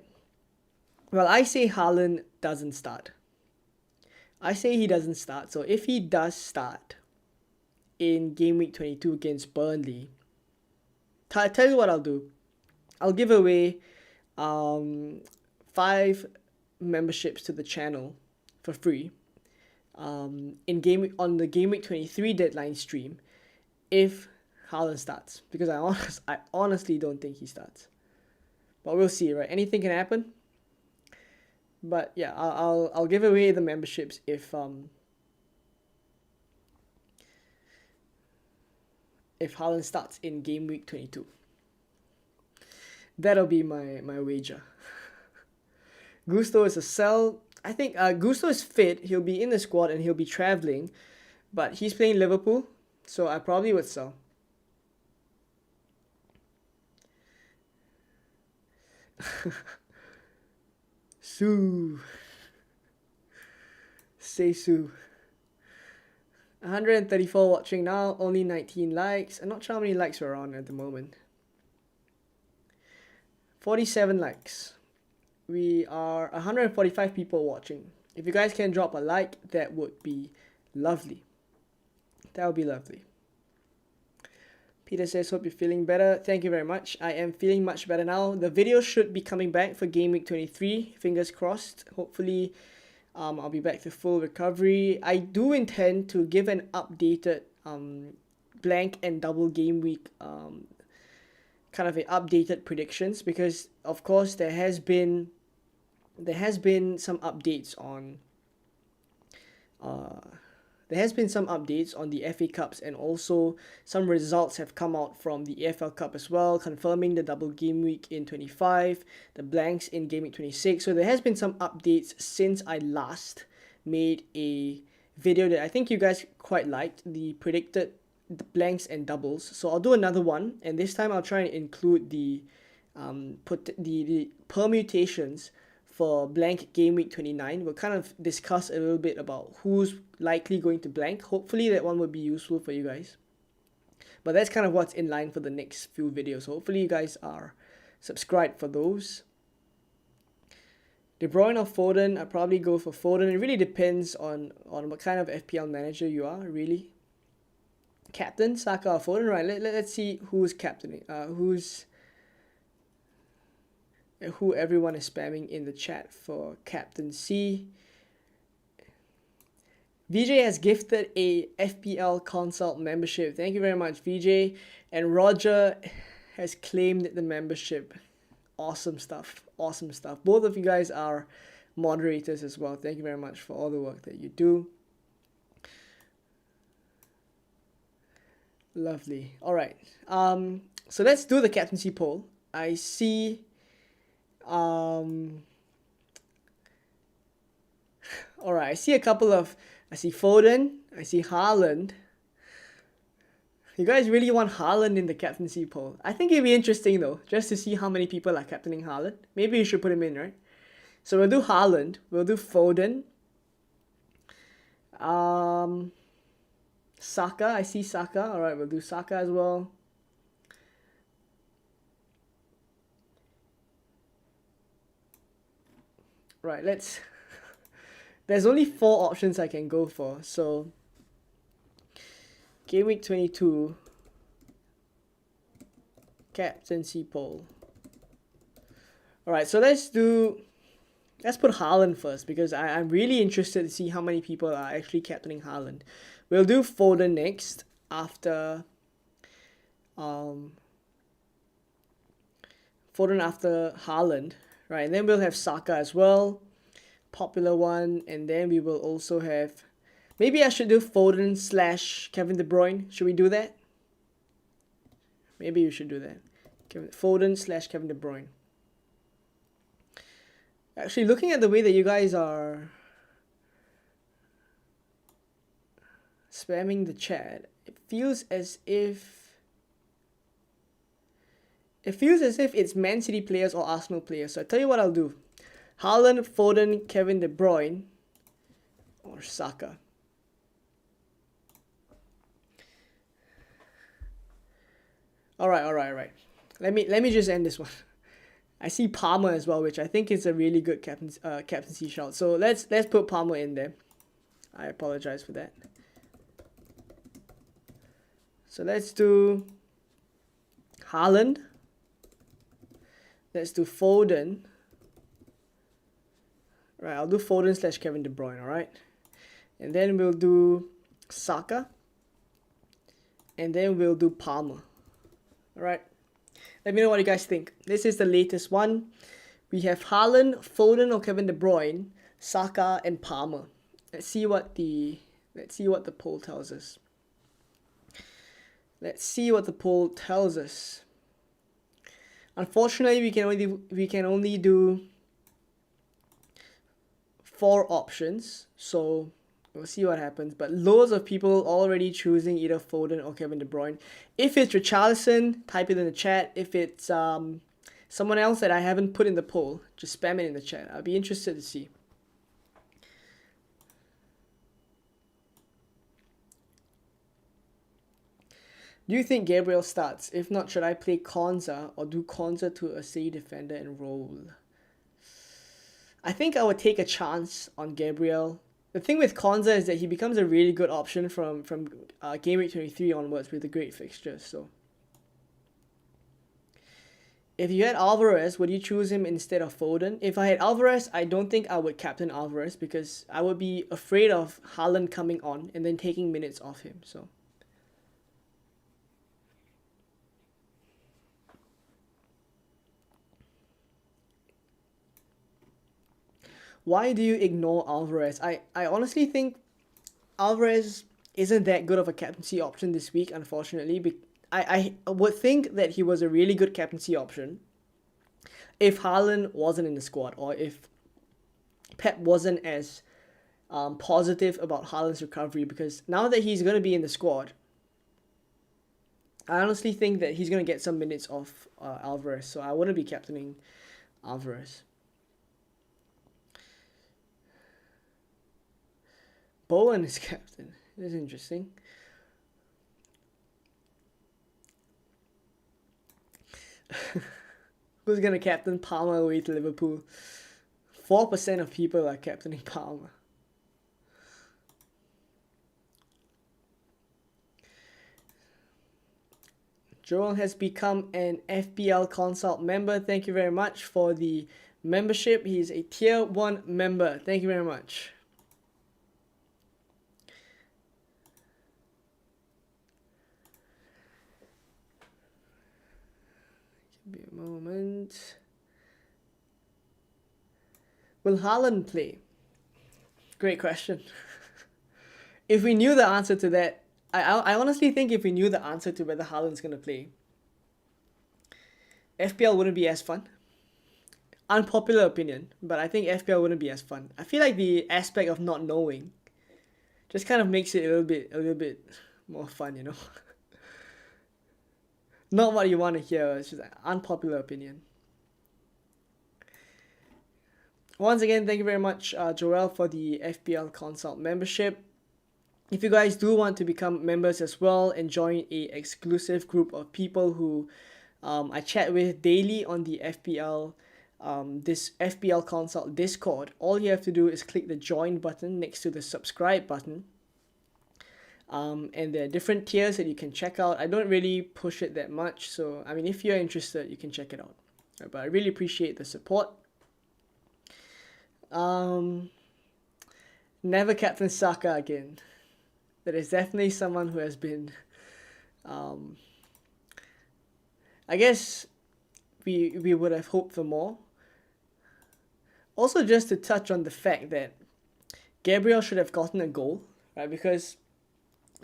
Well, I say Haaland doesn't start. I say he doesn't start. So if he does start in game week 22 against Burnley, tell you what I'll do. I'll give away 5 memberships to the channel for free on the game week 23 deadline stream if Haaland starts, because I honestly don't think he starts, but we'll see, right? Anything can happen. But yeah, I'll give away the memberships if Haaland starts in game week 22. That'll be my wager. Gusto is a sell. I think Gusto is fit. He'll be in the squad and he'll be travelling, but he's playing Liverpool, so I probably would sell. Sue. Say Sue. 134 watching now, only 19 likes. I'm not sure how many likes we're on at the moment. 47 likes. We are 145 people watching. If you guys can drop a like, that would be lovely. That would be lovely. Peter says, hope you're feeling better. Thank you very much. I am feeling much better now. The video should be coming back for Game Week 23. Fingers crossed. Hopefully, I'll be back to full recovery. I do intend to give an updated blank and double Game Week kind of an updated predictions, because of course there has been some updates on there has been some updates on the FA Cups, and also some results have come out from the EFL Cup as well, confirming the double game week in 25, the blanks in game week 26. So there has been some updates since I last made a video that I think you guys quite liked, the predicted blanks and doubles. So I'll do another one, and this time I'll try and include the the permutations for blank game week 29. We'll kind of discuss a little bit about who's likely going to blank. Hopefully that one will be useful for you guys. But that's kind of what's in line for the next few videos. So hopefully you guys are subscribed for those. De Bruyne or Foden, I'd probably go for Foden. It really depends on what kind of FPL manager you are, really. Captain, Saka or Foden, right? Let's see who's captaining. Who everyone is spamming in the chat for captaincy. VJ has gifted a FPL consult membership. Thank you very much, VJ. And Roger has claimed the membership. Awesome stuff. Awesome stuff. Both of you guys are moderators as well. Thank you very much for all the work that you do. Lovely. All right. So let's do the captaincy poll. I see. All right. I see a couple of. I see Foden. I see Haaland. You guys really want Haaland in the captaincy poll? I think it'd be interesting though, just to see how many people are captaining Haaland. Maybe you should put him in, right? So we'll do Haaland. We'll do Foden. Saka. I see Saka. All right, we'll do Saka as well. Right, let's. There's only 4 options I can go for. So, game week 22, captaincy poll. All right, so let's put Haaland first, because I'm really interested to see how many people are actually captaining Haaland. We'll do Foden next after Foden after Haaland, right? And then we'll have Saka as well, popular one, and then we will also have, maybe I should do Foden / Kevin De Bruyne. Should we do that? Maybe you should do that. Foden / Kevin De Bruyne. Actually, looking at the way that you guys are spamming the chat, it feels as if it's Man City players or Arsenal players. So I tell you what I'll do. Haaland, Foden, Kevin De Bruyne, or Saka. All right. Let me just end this one. I see Palmer as well, which I think is a really good captaincy shout. So let's put Palmer in there. I apologize for that. So let's do Haaland. Let's do Foden. Right, I'll do Foden / Kevin De Bruyne, alright? And then we'll do Saka. And then we'll do Palmer. Alright? Let me know what you guys think. This is the latest one. We have Haaland, Foden or Kevin De Bruyne, Saka and Palmer. Let's see what the poll tells us. Let's see what the poll tells us. Unfortunately, we can only do 4 options, so we'll see what happens. But loads of people already choosing either Foden or Kevin De Bruyne. If it's Richarlison, type it in the chat. If it's someone else that I haven't put in the poll, just spam it in the chat. I'll be interested to see. Do you think Gabriel starts? If not, should I play Konza or do Konza to a City defender and roll? I think I would take a chance on Gabriel. The thing with Konza is that he becomes a really good option from game week 23 onwards with the great fixtures. So, if you had Alvarez, would you choose him instead of Foden? If I had Alvarez, I don't think I would captain Alvarez because I would be afraid of Haaland coming on and then taking minutes off him. So. Why do you ignore Alvarez? I honestly think Alvarez isn't that good of a captaincy option this week, unfortunately. I would think that he was a really good captaincy option if Haaland wasn't in the squad, or if Pep wasn't as positive about Haaland's recovery, because now that he's going to be in the squad, I honestly think that he's going to get some minutes off Alvarez, so I wouldn't be captaining Alvarez. Bowen is captain. That's interesting. Who's going to captain Palmer away to Liverpool? 4% of people are captaining Palmer. Joel has become an FPL Consult member. Thank you very much for the membership. He's a tier 1 member. Thank you very much. Give me a moment. Will Haaland play? Great question. If we knew the answer to that, I honestly think if we knew the answer to whether Haaland's going to play, FPL wouldn't be as fun. Unpopular opinion, but I think FPL wouldn't be as fun. I feel like the aspect of not knowing just kind of makes it a little bit more fun, you know. Not what you want to hear. It's just an unpopular opinion. Once again, thank you very much, Joel, for the FPL Consult membership. If you guys do want to become members as well and join a exclusive group of people who I chat with daily on the this FPL Consult Discord, all you have to do is click the join button next to the subscribe button. And there are different tiers that you can check out. I don't really push it that much, so I mean, if you're interested, you can check it out. But I really appreciate the support. Never captain Saka again. That is definitely someone who has been, I guess we would have hoped for more. Also, just to touch on the fact that Gabriel should have gotten a goal, right? Because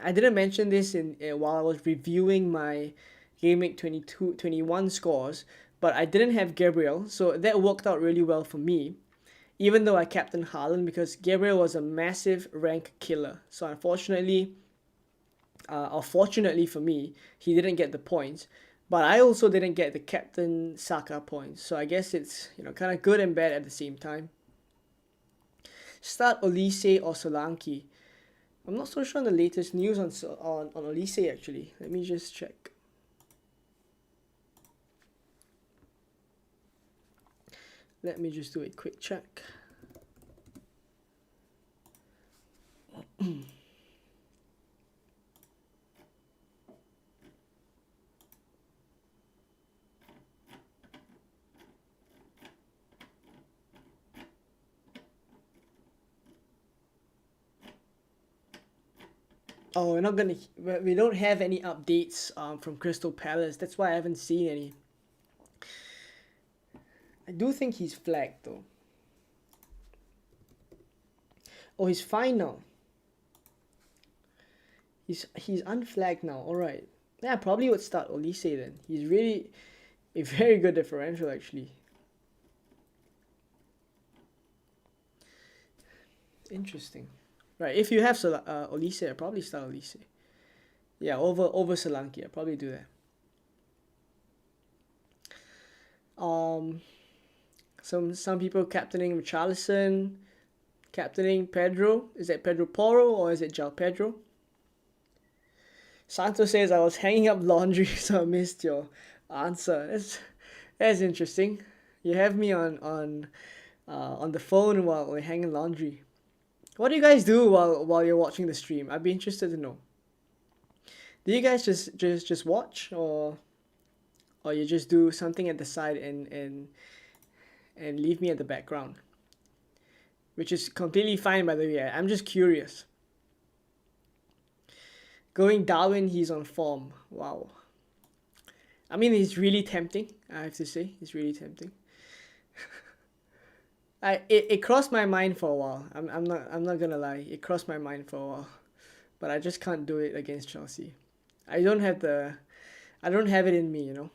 I didn't mention this while I was reviewing my Gameweek 22-21 scores, but I didn't have Gabriel, so that worked out really well for me. Even though I captained Haaland, because Gabriel was a massive rank killer. So unfortunately, or fortunately for me, he didn't get the points. But I also didn't get the captain Saka points. So I guess it's, you know, kind of good and bad at the same time. Start Olise or Solanke. I'm not so sure on the latest news on Olise actually. Let me just check. Let me just do a quick check. Oh, we don't have any updates from Crystal Palace. That's why I haven't seen any. I do think he's flagged though. Oh, he's fine now. He's unflagged now. All right. Yeah, I probably would start Olise then. He's really a very good differential actually. Interesting. Right, if you have Olise, I'd probably start Olise. Yeah, over Solanke, I'd probably do that. Some people captaining Richarlison, captaining Pedro. Is it Pedro Porro or is it João Pedro? Santos says I was hanging up laundry, so I missed your answer. That's interesting. You have me on the phone while we're hanging laundry. What do you guys do while you're watching the stream? I'd be interested to know. Do you guys just watch, or you just do something at the side and leave me at the background? Which is completely fine, by the way. I'm just curious. Going Darwin, he's on form. Wow. I mean, he's really tempting, I have to say. He's really tempting. It crossed my mind for a while. I'm not gonna lie. It crossed my mind for a while. but I just can't do it against Chelsea. I don't have it in me, you know.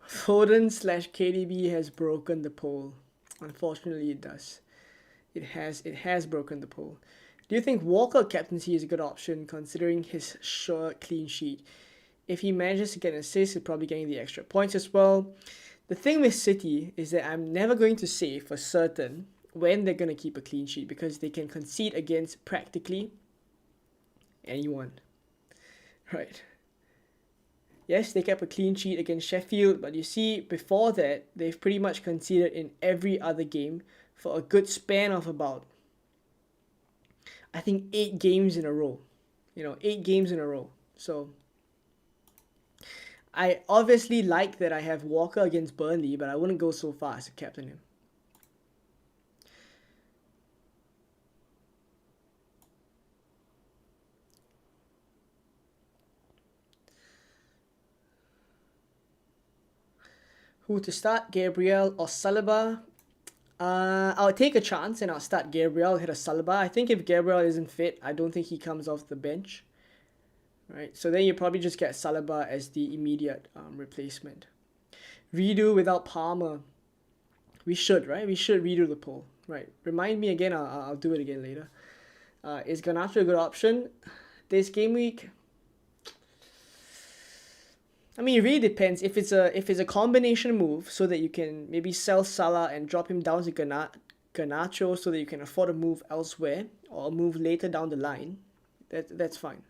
Foden / KDB has broken the poll. Unfortunately, it does. It has broken the poll. Do you think Walker captaincy is a good option considering his sure clean sheet? If he manages to get an assist, he's probably getting the extra points as well. The thing with City is that I'm never going to say for certain when they're going to keep a clean sheet because they can concede against practically anyone. Right. Yes, they kept a clean sheet against Sheffield, but you see, before that, they've pretty much conceded in every other game for a good span of about, I think, 8 games in a row. 8 games in a row. So, I obviously like that I have Walker against Burnley, but I wouldn't go so far as to captain him. Who to start, Gabriel or Saliba? I'll take a chance and I'll start Gabriel ahead of Saliba. I think if Gabriel isn't fit, I don't think he comes off the bench. Right, so then you probably just get Saliba as the immediate replacement. Redo without Palmer. We should, right? We should redo the poll. Right. Remind me again. I'll do it again later. Is Garnacho a good option this game week? I mean, it really depends. If it's a combination move, so that you can maybe sell Salah and drop him down to Garnacho, so that you can afford a move elsewhere or a move later down the line, that's fine.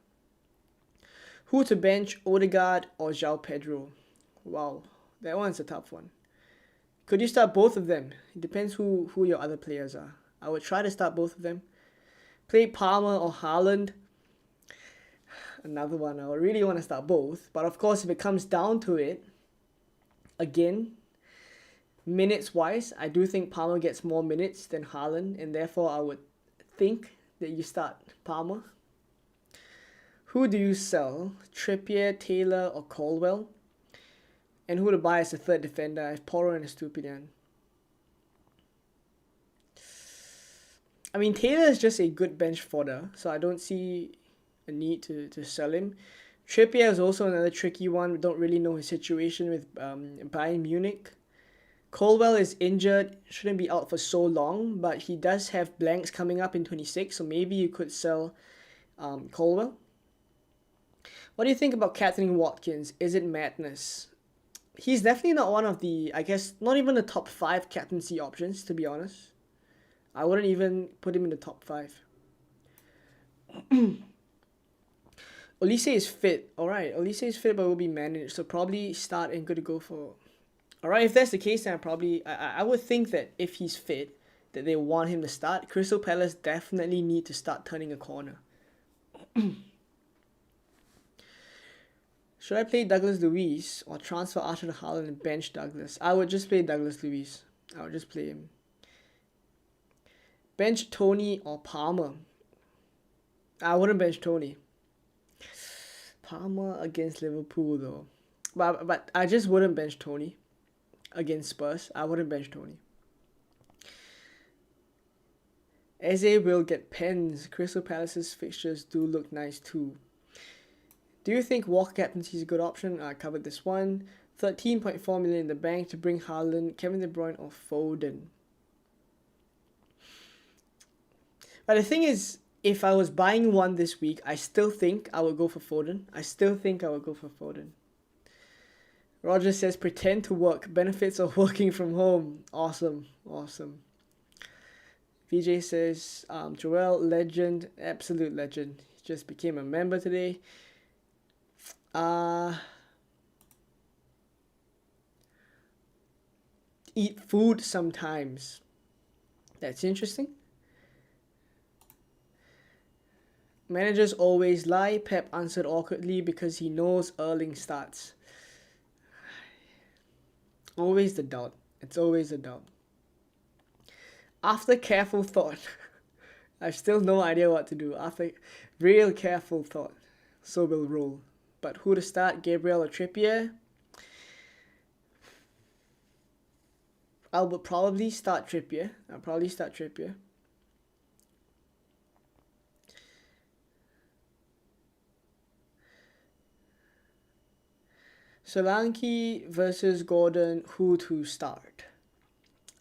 Who to bench, Odegaard or João Pedro? Wow, that one's a tough one. Could you start both of them? It depends who your other players are. I would try to start both of them. Play Palmer or Haaland. Another one, I would really want to start both. But of course, if it comes down to it, again, minutes-wise, I do think Palmer gets more minutes than Haaland, and therefore I would think that you start Palmer. Who do you sell? Trippier, Taylor, or Colwell? And who to buy as a third defender? I have Porro and Estupiñán. I mean, Taylor is just a good bench fodder, so I don't see a need to sell him. Trippier is also another tricky one. We don't really know his situation with Bayern Munich. Colwell is injured, shouldn't be out for so long, but he does have blanks coming up in 26, so maybe you could sell Colwell. What do you think about captaining Watkins? Is it madness? He's definitely not one of the, I guess, not even the top 5 captaincy options, to be honest. I wouldn't even put him in the top 5. Olise is fit. Alright, Olise is fit but will be managed, so probably start and good to go for... Alright, if that's the case, then I would think that if he's fit, that they want him to start. Crystal Palace definitely need to start turning a corner. Should I play Douglas Luiz or transfer Arthur to Haaland and bench Douglas? I would just play Douglas Luiz. I would just play him. Bench Tony or Palmer? I wouldn't bench Tony. Palmer against Liverpool though. But I just wouldn't bench Tony against Spurs. I wouldn't bench Tony. Eze will get pens. Crystal Palace's fixtures do look nice too. Do you think Walker captaincy is a good option? I covered this one. 13.4 million in the bank to bring Haaland, Kevin De Bruyne or Foden. But the thing is, if I was buying one this week, I still think I would go for Foden. Roger says, pretend to work. Benefits of working from home. Awesome. VJ says, Joel, legend. Absolute legend. He just became a member today. Eat food sometimes. That's interesting. Managers always lie. Pep answered awkwardly because he knows Erling starts. Always the doubt. It's always a doubt. After careful thought, I have still no idea what to do. After real careful thought, so we'll roll. But who to start, Gabriel or Trippier? I would probably start Trippier. Solanke versus Gordon, who to start?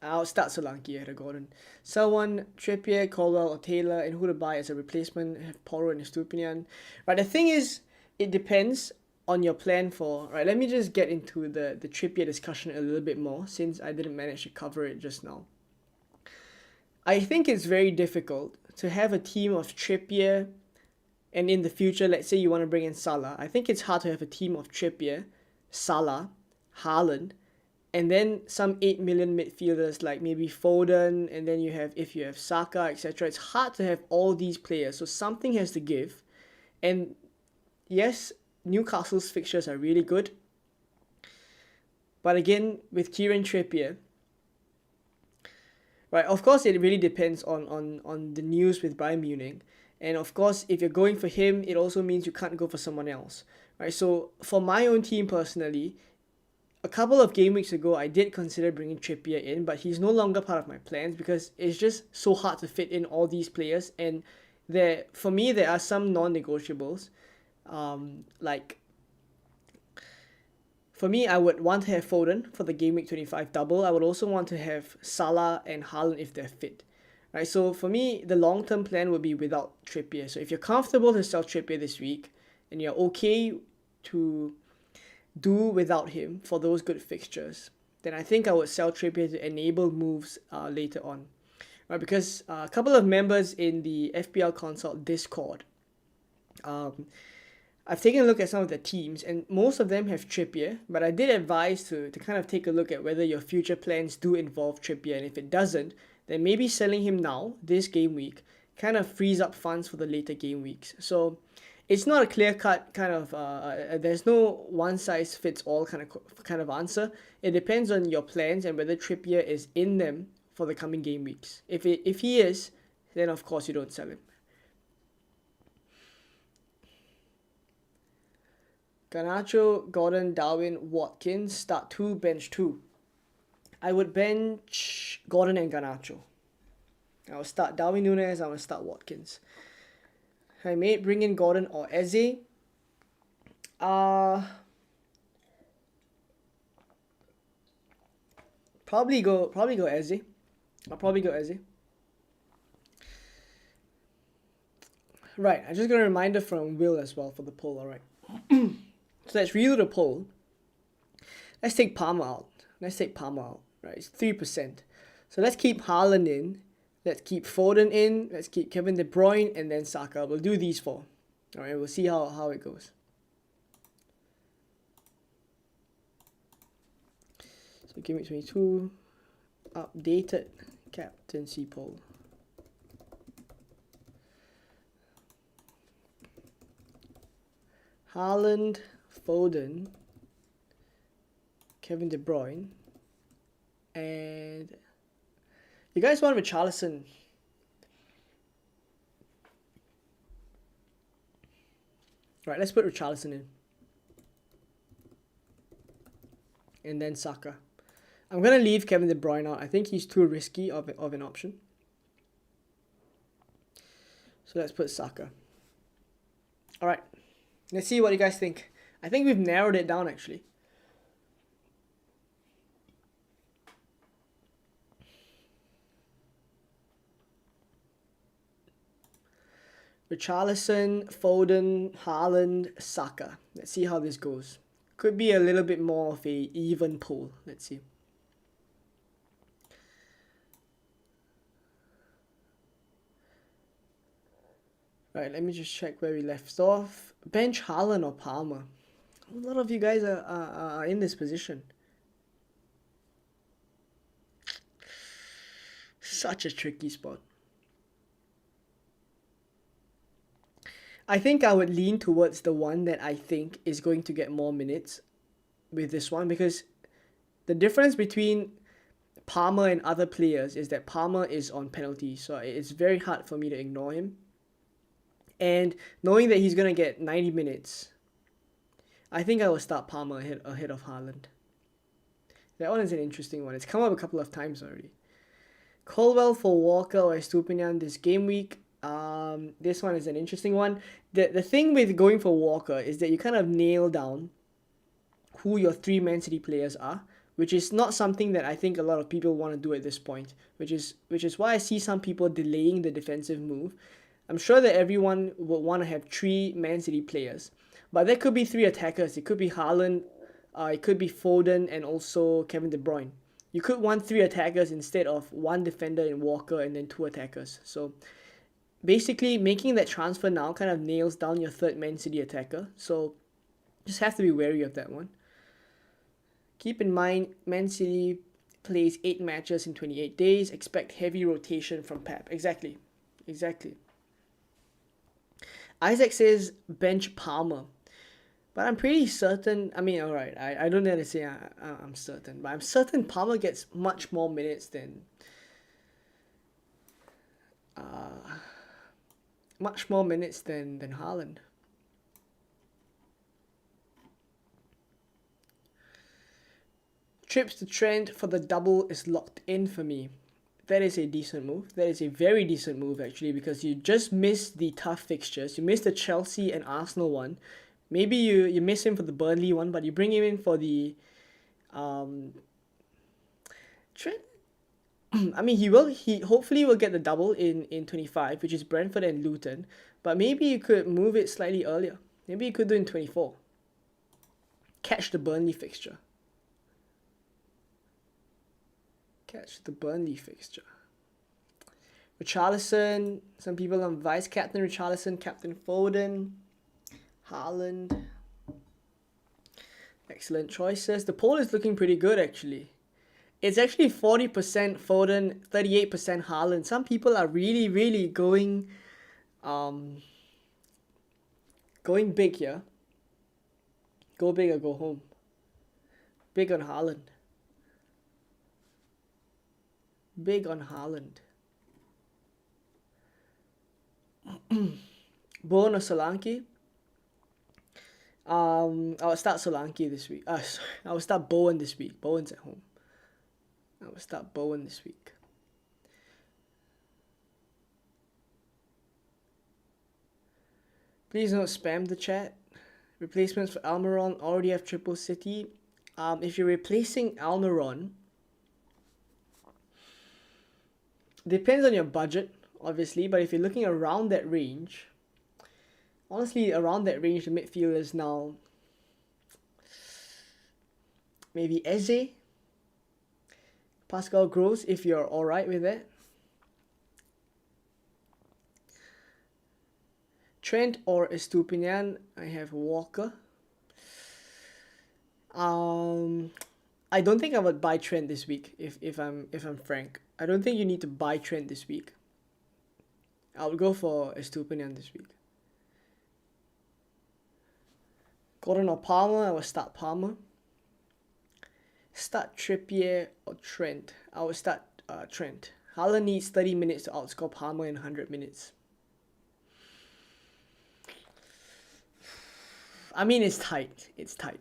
I'll start Solanke ahead of Gordon. Sell one, Trippier, Colwell, or Taylor, and who to buy as a replacement, have Porro and Estupiñán. Right, the thing is, it depends on your plan for... Right, let me just get into the Trippier discussion a little bit more, since I didn't manage to cover it just now. I think it's very difficult to have a team of Trippier, and in the future, let's say you want to bring in Salah. I think it's hard to have a team of Trippier, Salah, Haaland, and then some 8 million midfielders like maybe Foden, and then if you have Saka, etc. It's hard to have all these players, so something has to give. And yes, Newcastle's fixtures are really good, but again, with Kieran Trippier, right, of course it really depends on the news with Bayern Munich. And of course, if you're going for him, it also means you can't go for someone else, right? So for my own team personally, a couple of game weeks ago, I did consider bringing Trippier in, but he's no longer part of my plans because it's just so hard to fit in all these players. And for me, there are some non-negotiables. Like, for me, I would want to have Foden for the Gameweek 25 double. I would also want to have Salah and Haaland if they're fit. Right, so for me, the long-term plan would be without Trippier. So if you're comfortable to sell Trippier this week, and you're okay to do without him for those good fixtures, then I think I would sell Trippier to enable moves later on. Right, because a couple of members in the FPL Consult Discord, I've taken a look at some of the teams, and most of them have Trippier, but I did advise to kind of take a look at whether your future plans do involve Trippier, and if it doesn't, then maybe selling him now, this game week, kind of frees up funds for the later game weeks. So it's not a clear-cut kind of, there's no one-size-fits-all kind of answer. It depends on your plans and whether Trippier is in them for the coming game weeks. If he is, then of course you don't sell him. Garnacho, Gordon, Darwin, Watkins, start 2, bench 2. I would bench Gordon and Garnacho. I will start Darwin Núñez, I will start Watkins. I may bring in Gordon or Eze. Probably go Eze. I'll probably go Eze. Right, I just got a reminder from Will as well for the poll, alright. So let's redo the poll. Let's take Palmer out. Right, it's 3%. So let's keep Haaland in. Let's keep Foden in. Let's keep Kevin De Bruyne and then Saka. We'll do these 4. Alright, we'll see how it goes. So Gameweek22 updated captaincy poll. Haaland, Foden, Kevin De Bruyne, and you guys want Richarlison. Right, let's put Richarlison in. And then Saka. I'm going to leave Kevin De Bruyne out. I think he's too risky of an option. So let's put Saka. Alright, let's see what you guys think. I think we've narrowed it down actually. Richarlison, Foden, Haaland, Saka. Let's see how this goes. Could be a little bit more of a even pool. Let's see. Right, let me just check where we left off. Bench Haaland or Palmer? A lot of you guys are in this position. Such a tricky spot. I think I would lean towards the one that I think is going to get more minutes with this one, because the difference between Palmer and other players is that Palmer is on penalty, so it's very hard for me to ignore him. And knowing that he's going to get 90 minutes, I think I will start Palmer ahead of Haaland. That one is an interesting one. It's come up a couple of times already. Colwell for Walker or Estupiñán this game week. This one is an interesting one. The thing with going for Walker is that you kind of nail down who your 3 Man City players are, which is not something that I think a lot of people want to do at this point, which is why I see some people delaying the defensive move. I'm sure that everyone would want to have 3 Man City players, but there could be 3 attackers. It could be Haaland, it could be Foden, and also Kevin De Bruyne. You could want 3 attackers instead of 1 defender in Walker and then 2 attackers. So basically, making that transfer now kind of nails down your 3rd Man City attacker. So just have to be wary of that one. Keep in mind, Man City plays 8 matches in 28 days. Expect heavy rotation from Pep. Exactly. Isaac says bench Palmer. But I'm pretty certain, alright, I don't know to say I'm certain, but I'm certain Palmer gets much more minutes than Haaland. Trips to Trent for the double is locked in for me. That is a decent move. That is a very decent move, actually, because you just missed the tough fixtures. You missed the Chelsea and Arsenal one. Maybe you miss him for the Burnley one, but you bring him in for the Trent. He hopefully will get the double in 25, which is Brentford and Luton. But maybe you could move it slightly earlier. Maybe you could do in 24. Catch the Burnley fixture. Richarlison. Some people on vice captain Richarlison, captain Foden. Haaland. Excellent choices. The poll is looking pretty good, actually. It's actually 40% Foden, 38% Haaland. Some people are really going big here. Go big or go home. Big on Haaland. Bowen or Solanke? I'll start Solanke this week. I will start Bowen this week. Bowen's at home. I will start Bowen this week. Please don't spam the chat. Replacements for Almiron already have Triple City. If you're replacing Almiron, depends on your budget, obviously, but if you're looking around that range, honestly, around that range, the midfield is now maybe Eze, Pascal Gross, if you're alright with that. Trent or Estupinian, I have Walker. I don't think I would buy Trent this week, if I'm frank. I don't think you need to buy Trent this week. I would go for Estupinian this week. Gordon or Palmer, I will start Palmer. Start Trippier or Trent. I will start Trent. Haaland needs 30 minutes to outscore Palmer in 100 minutes. It's tight. It's tight.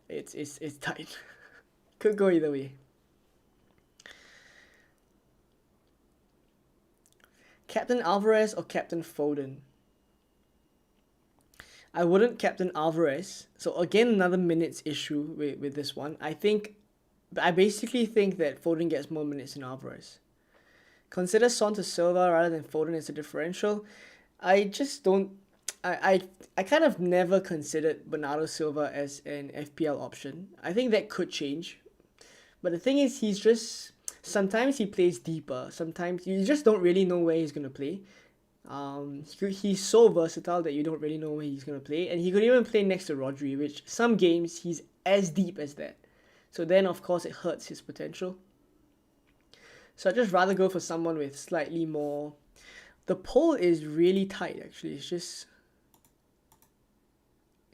It's tight. Could go either way. Captain Alvarez or Captain Foden? I wouldn't captain Alvarez. So again, another minutes issue with this one. I basically think that Foden gets more minutes than Alvarez. Consider Son to Silva rather than Foden as a differential. I just don't. I kind of never considered Bernardo Silva as an FPL option. I think that could change. But the thing is, sometimes he plays deeper. Sometimes you just don't really know where he's going to play. He's so versatile that you don't really know where he's going to play. And he could even play next to Rodri, which some games he's as deep as that. So then, of course, it hurts his potential. So I'd just rather go for someone with slightly more... The poll is really tight, actually. It's just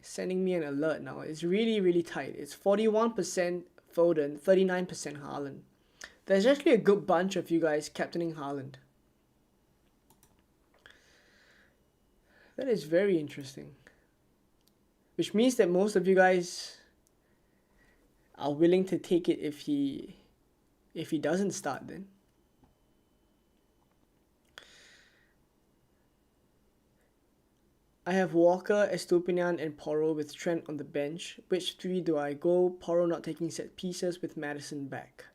sending me an alert now. It's really tight. It's 41% Foden, 39% Haaland. There's actually a good bunch of you guys captaining Haaland. That is very interesting. Which means that most of you guys are willing to take it if he doesn't start then. I have Walker, Estupinian, and Porro with Trent on the bench. Which three do I go? Porro not taking set pieces with Madison back.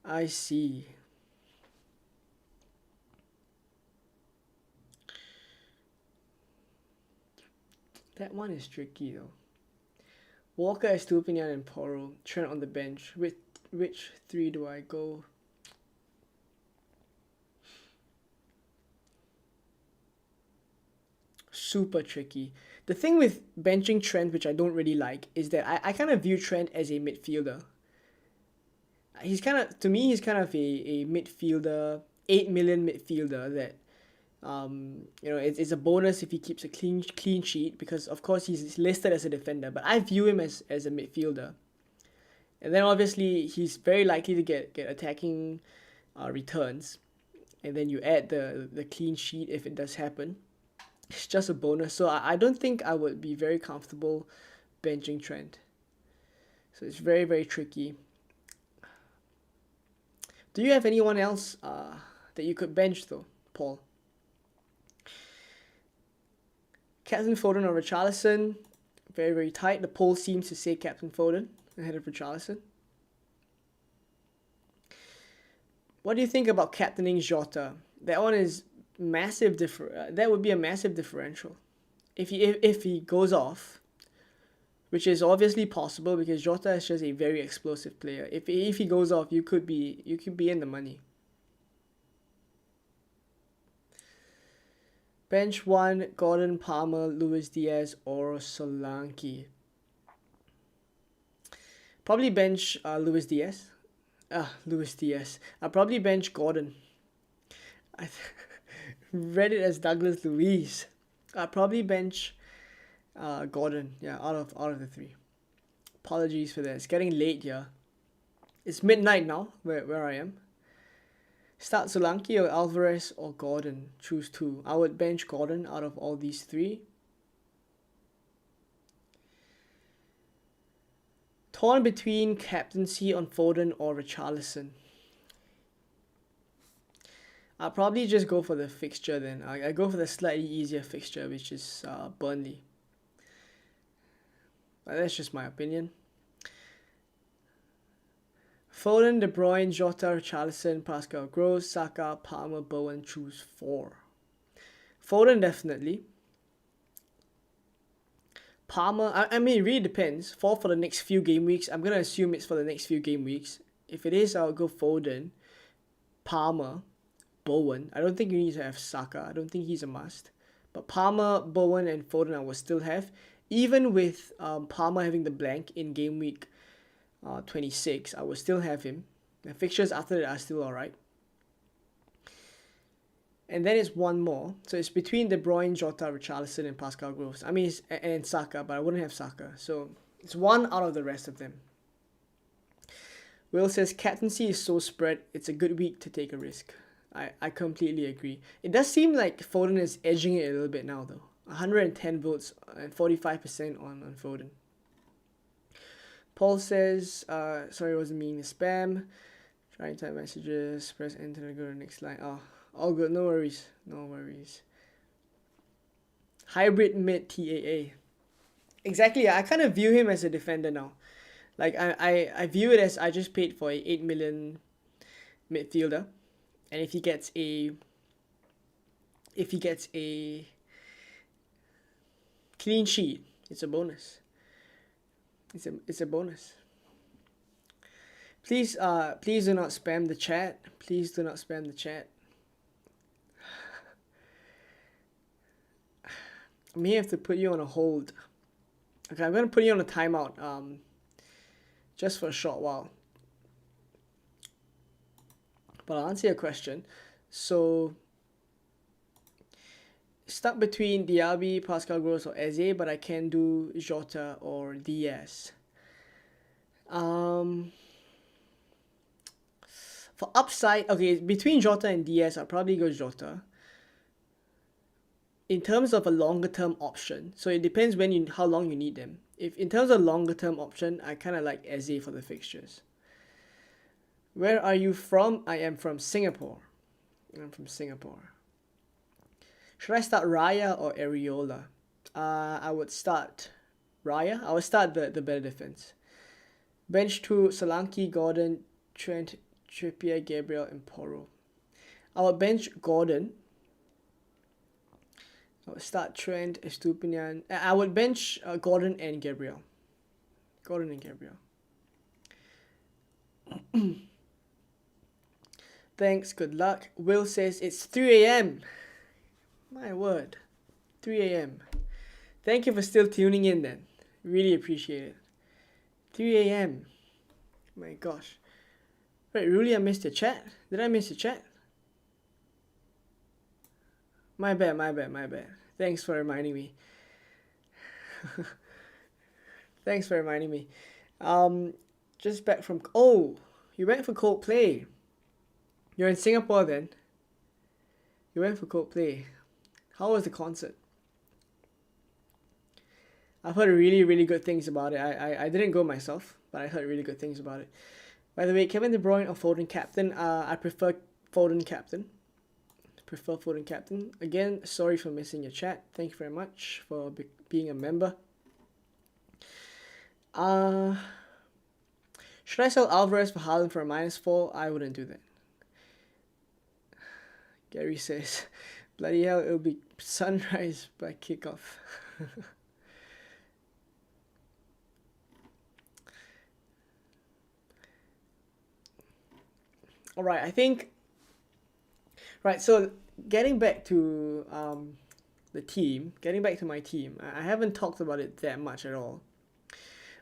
I see. That one is tricky though. Walker, Estupinian, and Porro. Trent on the bench. Which three do I go? Super tricky. The thing with benching Trent, which I don't really like, is that I kind of view Trent as a midfielder. To me, he's kind of a midfielder, 8 million midfielder that, it's a bonus if he keeps a clean sheet because, of course, he's listed as a defender, but I view him as a midfielder. And then, obviously, he's very likely to get attacking returns. And then you add the clean sheet if it does happen. It's just a bonus. So I don't think I would be very comfortable benching Trent. So it's very, very tricky. Do you have anyone else that you could bench though, Paul? Captain Foden or Richarlison? Very, very tight. The poll seems to say Captain Foden ahead of Richarlison. What do you think about captaining Jota? That one is massive. That would be a massive differential. If he goes off, which is obviously possible because Jota is just a very explosive player. If he goes off, you could be in the money. Bench 1, Gordon, Palmer, Luis Diaz, or Solanke. Probably bench Luis Diaz. Luis Diaz. I'll probably bench Gordon. I read it as Douglas Luiz. I'll probably bench Gordon. Yeah, out of the three. Apologies for that. It's getting late here. It's midnight now, where I am. Start Solanke or Alvarez or Gordon. Choose two. I would bench Gordon out of all these three. Torn between captaincy on Foden or Richarlison. I'll probably just go for the fixture then. I go for the slightly easier fixture, which is Burnley. But that's just my opinion. Foden, De Bruyne, Jota, Richarlison, Pascal Gross, Saka, Palmer, Bowen. Choose 4. Foden definitely. Palmer, I mean, it really depends. For the next few game weeks. I'm going to assume it's for the next few game weeks. If it is, I'll go Foden, Palmer, Bowen. I don't think you need to have Saka. I don't think he's a must. But Palmer, Bowen, and Foden I will still have. Even with Palmer having the blank in game week 26, I will still have him. The fixtures after that are still alright. And then it's one more. So it's between De Bruyne, Jota, Richarlison, and Pascal Gross. I mean, and Saka, but I wouldn't have Saka. So it's one out of the rest of them. Will says, captaincy is so spread, it's a good week to take a risk. I completely agree. It does seem like Foden is edging it a little bit now, though. 110 votes and 45% on Foden. Paul says, sorry, it wasn't meaning to spam. Try and type messages, press enter to go to the next line. Oh, all good, no worries. Hybrid mid TAA. Exactly, I kind of view him as a defender now. Like, I view it as I just paid for a 8 million midfielder. And if he gets a clean sheet, it's a bonus. It's a bonus. Please do not spam the chat. Please do not spam the chat. I may have to put you on a hold. Okay, I'm gonna put you on a timeout. Just for a short while. But I'll answer your question. So, stuck between Diaby, Pascal Gross, or Eze, but I can do Jota or Diaz. For upside, okay, between Jota and Diaz, I'll probably go Jota. In terms of a longer term option, so it depends how long you need them. If in terms of longer term option, I kind of like Eze for the fixtures. Where are you from? I am from Singapore. I'm from Singapore. Should I start Raya or Areola? I would start Raya. I would start the better defense. Bench 2, Solanke, Gordon, Trent, Trippier, Gabriel, and Porro. I would bench Gordon. I would start Trent, Estupinian. I would bench Gordon and Gabriel. Gordon and Gabriel. Thanks, good luck. Will says it's 3 a.m. My word. 3 a.m. Thank you for still tuning in then. Really appreciate it. 3 a.m. My gosh. Wait, really I missed the chat? Did I miss the chat? My bad. Thanks for reminding me. Thanks for reminding me. Just back from... Oh, you went for Coldplay. You're in Singapore then. You went for Coldplay. How was the concert? I've heard really, really good things about it. I didn't go myself, but I heard really good things about it. By the way, Kevin De Bruyne or Foden captain? I prefer Foden captain. Again, sorry for missing your chat. Thank you very much for being a member. Should I sell Alvarez for Haaland for a -4? I wouldn't do that. Gary says, bloody hell, it'll be sunrise by kickoff. Alright, I think... Right, so getting back to getting back to my team, I haven't talked about it that much at all.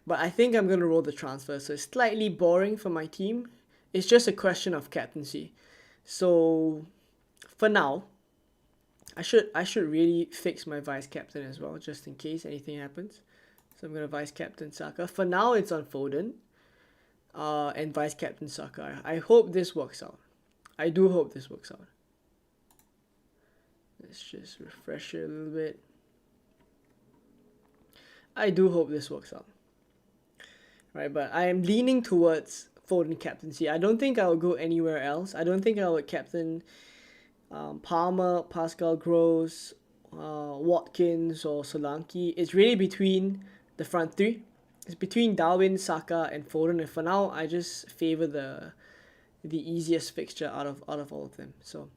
But I think I'm going to roll the transfer, so it's slightly boring for my team. It's just a question of captaincy. So, for now, I should really fix my vice-captain as well, just in case anything happens. So I'm going to vice-captain Saka. For now, it's on Foden. And vice-captain Saka. I hope this works out. I do hope this works out. Let's just refresh it a little bit. I do hope this works out. Right, but I am leaning towards Foden captaincy. I don't think I will go anywhere else. I don't think I would captain Palmer, Pascal Gross, Watkins, or Solanke. It's really between the front three. It's between Darwin, Saka, and Foden. And for now, I just favor the easiest fixture out of all of them. So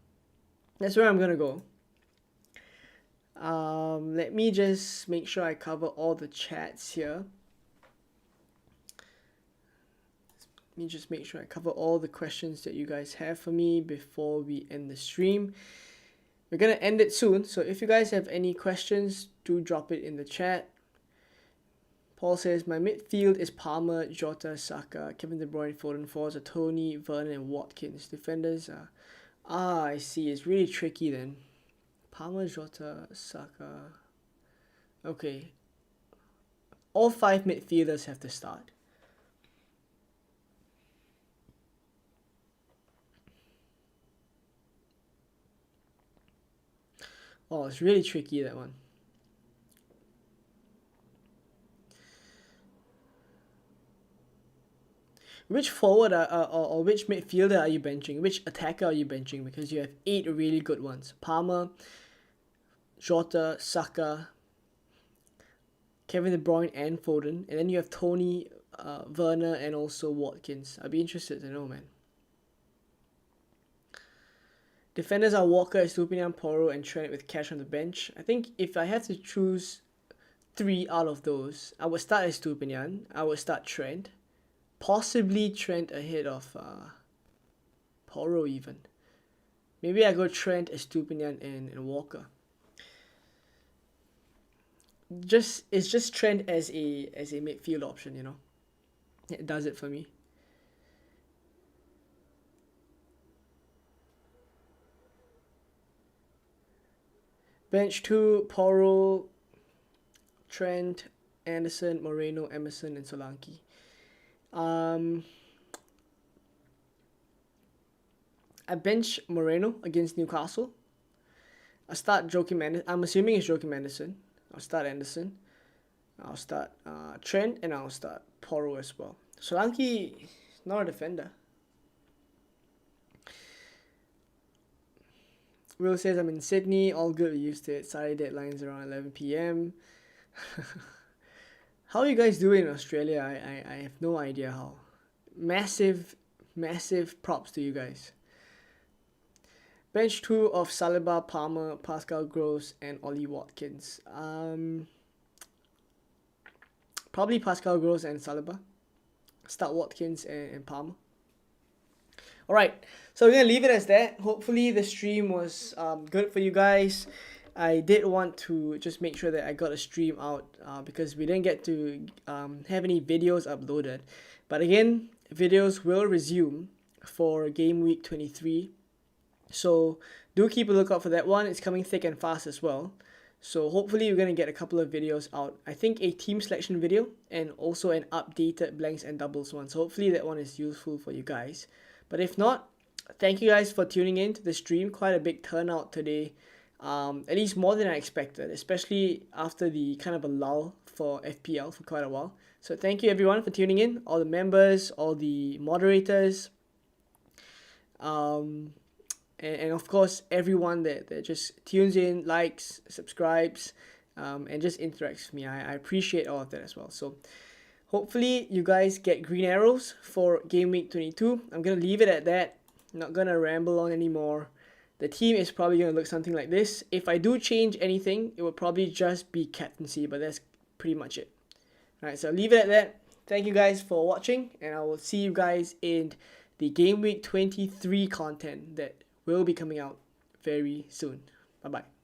that's where I'm gonna go. Let me just make sure I cover all the chats here. Let me just make sure I cover all the questions that you guys have for me before we end the stream. We're gonna end it soon, so if you guys have any questions, do drop it in the chat. Paul says, my midfield is Palmer, Jota, Saka, Kevin De Bruyne, Foden, Forza, Tony, Vernon, and Watkins. Defenders are... I see. It's really tricky then. Palmer, Jota, Saka... Okay. All 5 midfielders have to start. Oh, it's really tricky, that one. Which forward or which midfielder are you benching? Which attacker are you benching? Because you have 8 really good ones. Palmer, Jota, Saka, Kevin De Bruyne, and Foden. And then you have Tony, Werner, and also Watkins. I'd be interested to know, man. Defenders are Walker, Estupinian, Porro, and Trent with Cash on the bench. I think if I had to choose 3 out of those, I would start Estupinian. I would start Trent. Possibly Trent ahead of Porro even. Maybe I go Trent, Estupinian, and Walker. It's just Trent as a midfield option, you know. It does it for me. Bench 2, Porro, Trent, Anderson, Moreno, Emerson, and Solanke. I bench Moreno against Newcastle. I start Joachim Anderson. I'm assuming it's Joachim Anderson. I'll start Anderson. I'll start Trent, and I'll start Porro as well. Solanke is not a defender. Will says I'm in Sydney. All good. We used it. Saturday deadlines around 11 p.m. How are you guys doing in Australia? I have no idea how. Massive, massive props to you guys. Bench 2 of Saliba, Palmer, Pascal Gross, and Ollie Watkins. Probably Pascal Gross and Saliba. Start Watkins and Palmer. Alright, so we're going to leave it as that. Hopefully the stream was good for you guys. I did want to just make sure that I got a stream out because we didn't get to have any videos uploaded. But again, videos will resume for Game Week 23. So do keep a lookout for that one. It's coming thick and fast as well. So hopefully we're going to get a couple of videos out. I think a team selection video and also an updated blanks and doubles one. So hopefully that one is useful for you guys. But if not, thank you guys for tuning in to the stream. Quite a big turnout today. At least more than I expected, especially after the kind of a lull for FPL for quite a while. So thank you everyone for tuning in. All the members, all the moderators. And of course everyone that just tunes in, likes, subscribes, and just interacts with me. I appreciate all of that as well. So hopefully you guys get green arrows for Game Week 22. I'm going to leave it at that. I'm not going to ramble on anymore. The team is probably going to look something like this. If I do change anything, it would probably just be captaincy, but that's pretty much it. Alright, so I'll leave it at that. Thank you guys for watching, and I will see you guys in the Game Week 23 content that will be coming out very soon. Bye-bye.